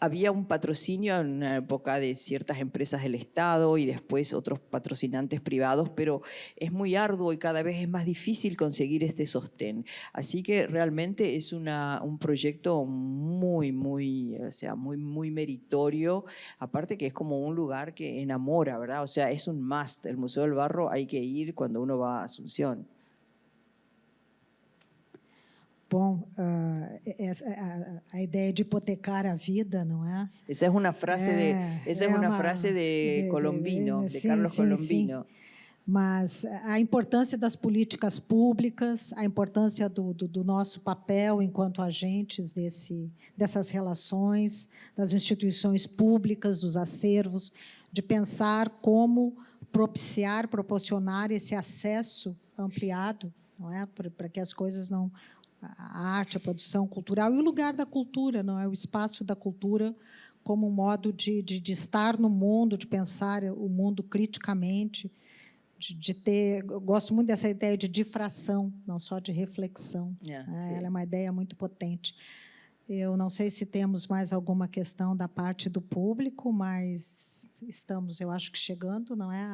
Había un patrocinio en una época de ciertas empresas del Estado y después otros patrocinantes privados, pero es muy arduo y cada vez es más difícil conseguir este sostén. Así que realmente es un proyecto muy meritorio, aparte que es como un lugar que enamora, ¿verdad? O sea, es un must. El Museo del Barro hay que ir cuando uno va a Asunción. Bom, a ideia de hipotecar a vida, não é? Esa es una frase de Colombino, de Carlos Colombino. Sim. Mas a importância das políticas públicas, a importância do nosso papel enquanto agentes dessas relações, das instituições públicas, dos acervos, de pensar como proporcionar esse acesso ampliado, não é? Para que as coisas não... A arte, a produção cultural e o lugar da cultura, não é? O espaço da cultura como um modo de estar no mundo, de pensar o mundo criticamente, de ter... Eu gosto muito dessa ideia de difração, não só de reflexão. Ela é uma ideia muito potente. Eu não sei se temos mais alguma questão da parte do público, mas estamos, eu acho que chegando, não é?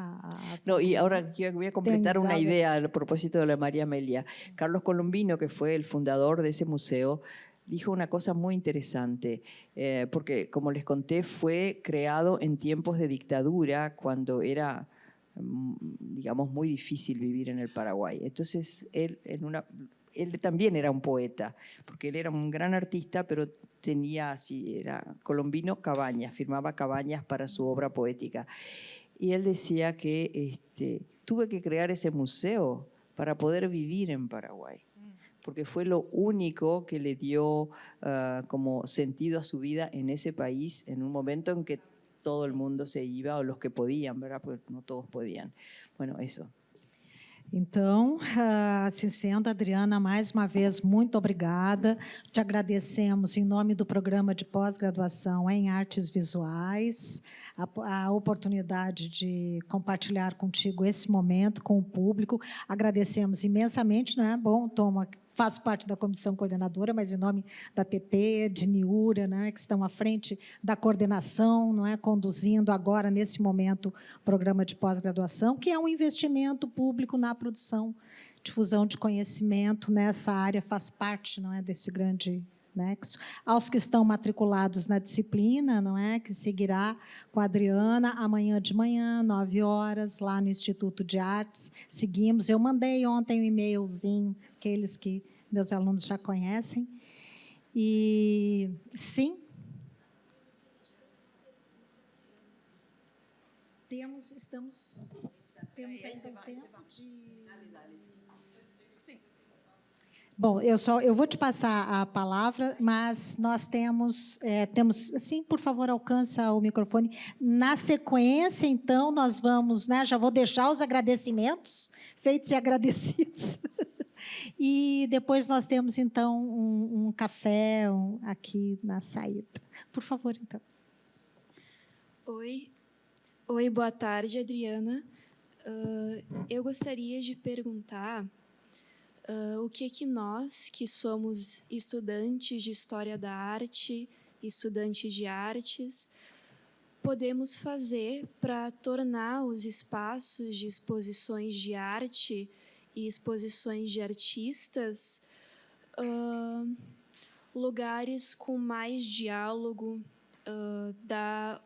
No, y ahora voy a completar una idea a propósito de la María Amelia. Carlos Colombino, que fue el fundador de ese museo, dijo una cosa muy interesante, porque como les conté, fue creado en tiempos de dictadura, cuando era, digamos, muy difícil vivir en el Paraguay. Entonces, él también era un poeta, porque él era un gran artista, pero tenía así, era Colombino Cabañas, firmaba Cabañas para su obra poética. Y él decía que tuve que crear ese museo para poder vivir en Paraguay, porque fue lo único que le dio como sentido a su vida en ese país, en un momento en que todo el mundo se iba, o los que podían, ¿verdad? Porque no todos podían. Bueno, eso. Então, assim sendo, Adriana, mais uma vez, muito obrigada. Te agradecemos em nome do programa de pós-graduação em artes visuais, a oportunidade de compartilhar contigo esse momento com o público. Agradecemos imensamente, né? Bom, Toma, faço parte da comissão coordenadora, mas em nome da TT, de Niura, né, que estão à frente da coordenação, não é, conduzindo agora, nesse momento, o programa de pós-graduação, que é um investimento público na produção, difusão de conhecimento nessa área, faz parte, não é, desse grande nexo. Aos que estão matriculados na disciplina, não é, que seguirá com a Adriana amanhã de manhã, 9 horas, lá no Instituto de Artes. Seguimos. Eu mandei ontem um e-mailzinho, aqueles que meus alunos já conhecem. E, sim, temos ainda um tempo de... Bom, eu vou te passar a palavra, mas nós temos, sim, por favor, alcança o microfone. Na sequência, então, nós vamos, né, já vou deixar os agradecimentos feitos e agradecidos. E depois nós temos, então, um café aqui na saída. Por favor, então. Oi, boa tarde, Adriana. Eu gostaria de perguntar o que nós, que somos estudantes de História da Arte, estudantes de artes, podemos fazer para tornar os espaços de exposições de arte e exposições de artistas lugares com mais diálogo, dar,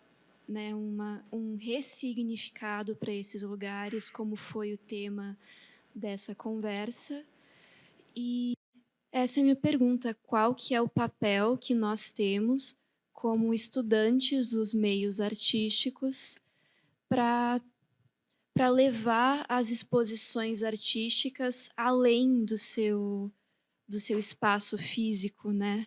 né, um ressignificado para esses lugares, como foi o tema dessa conversa. E essa é a minha pergunta: qual que é o papel que nós temos como estudantes dos meios artísticos para levar as exposições artísticas além do seu espaço físico, né?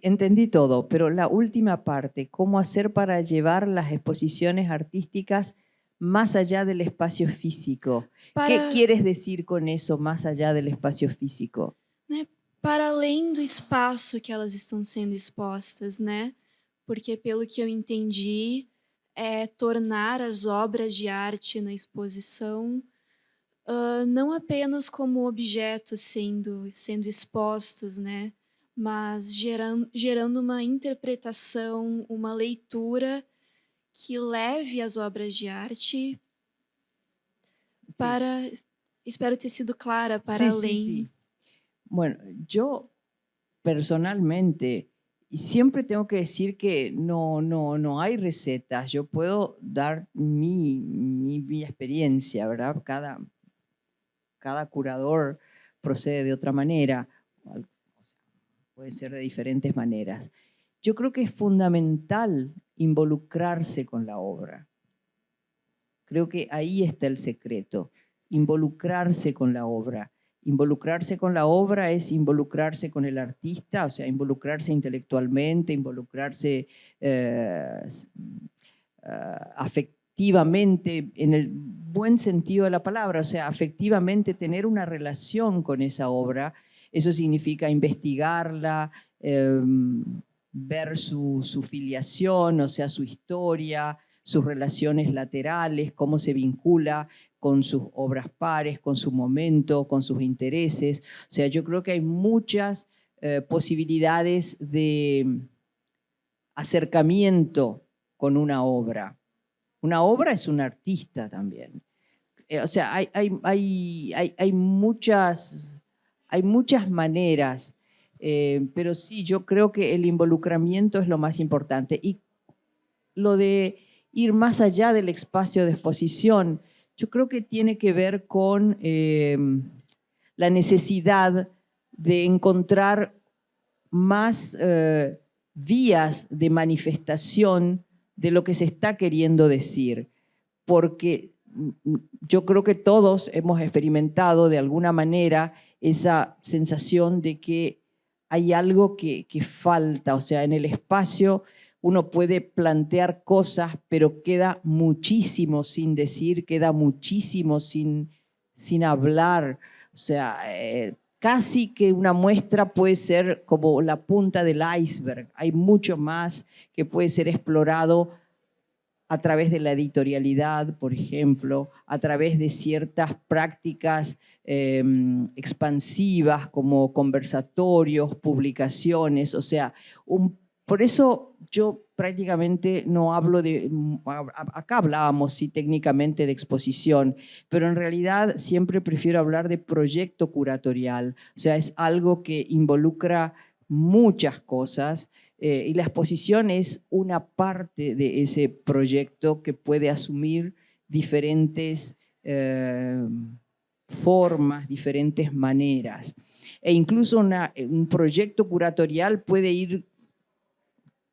Entendí todo, pero la última parte, ¿cómo hacer para llevar las exposiciones artísticas más allá del espacio físico? ¿Qué quieres decir con eso, más allá del espacio físico? Né, para além do espaço que elas estão sendo expostas, né? Porque, pelo que eu entendi, é tornar as obras de arte na exposição não apenas como objetos sendo expostos, né? Mas gerando uma interpretação, uma leitura que leve as obras de arte para... Sí. Espero ter sido clara, para além. Sí. Bueno, yo personalmente siempre tengo que decir que no hay recetas. Yo puedo dar mi experiencia, ¿verdad? Cada curador procede de otra manera. Puede ser de diferentes maneras. Yo creo que es fundamental involucrarse con la obra. Creo que ahí está el secreto, involucrarse con la obra. Involucrarse con la obra es involucrarse con el artista, o sea, involucrarse intelectualmente, involucrarse afectivamente, en el buen sentido de la palabra, o sea, afectivamente tener una relación con esa obra. Eso significa investigarla, ver su filiación, o sea, su historia, sus relaciones laterales, cómo se vincula con sus obras pares, con su momento, con sus intereses. O sea, yo creo que hay muchas posibilidades de acercamiento con una obra. Una obra es un artista también. O sea, hay muchas maneras, pero sí, yo creo que el involucramiento es lo más importante. Y lo de ir más allá del espacio de exposición, yo creo que tiene que ver con la necesidad de encontrar más vías de manifestación de lo que se está queriendo decir, porque yo creo que todos hemos experimentado de alguna manera esa sensación de que hay algo que falta, o sea, en el espacio uno puede plantear cosas, pero queda muchísimo sin decir, queda muchísimo sin hablar, o sea, casi que una muestra puede ser como la punta del iceberg, hay mucho más que puede ser explorado a través de la editorialidad, por ejemplo, a través de ciertas prácticas expansivas como conversatorios, publicaciones, o sea, por eso yo prácticamente no hablo de, acá hablábamos sí técnicamente de exposición, pero en realidad siempre prefiero hablar de proyecto curatorial, o sea, es algo que involucra muchas cosas, y la exposición es una parte de ese proyecto que puede asumir diferentes formas, diferentes maneras. E incluso un proyecto curatorial puede ir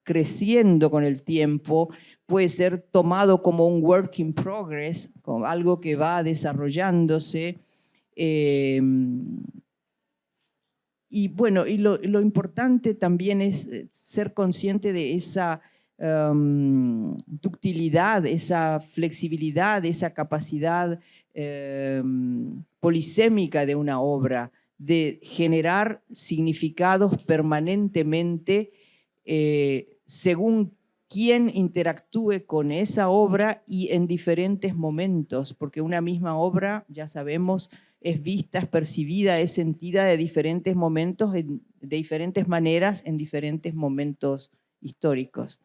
creciendo con el tiempo, puede ser tomado como un work in progress, como algo que va desarrollándose. Y bueno, y lo importante también es ser consciente de esa ductilidad, esa flexibilidad, esa capacidad polisémica de una obra, de generar significados permanentemente según quién interactúe con esa obra y en diferentes momentos, porque una misma obra, ya sabemos, es vista, es percibida, es sentida de diferentes momentos, de diferentes maneras, en diferentes momentos históricos.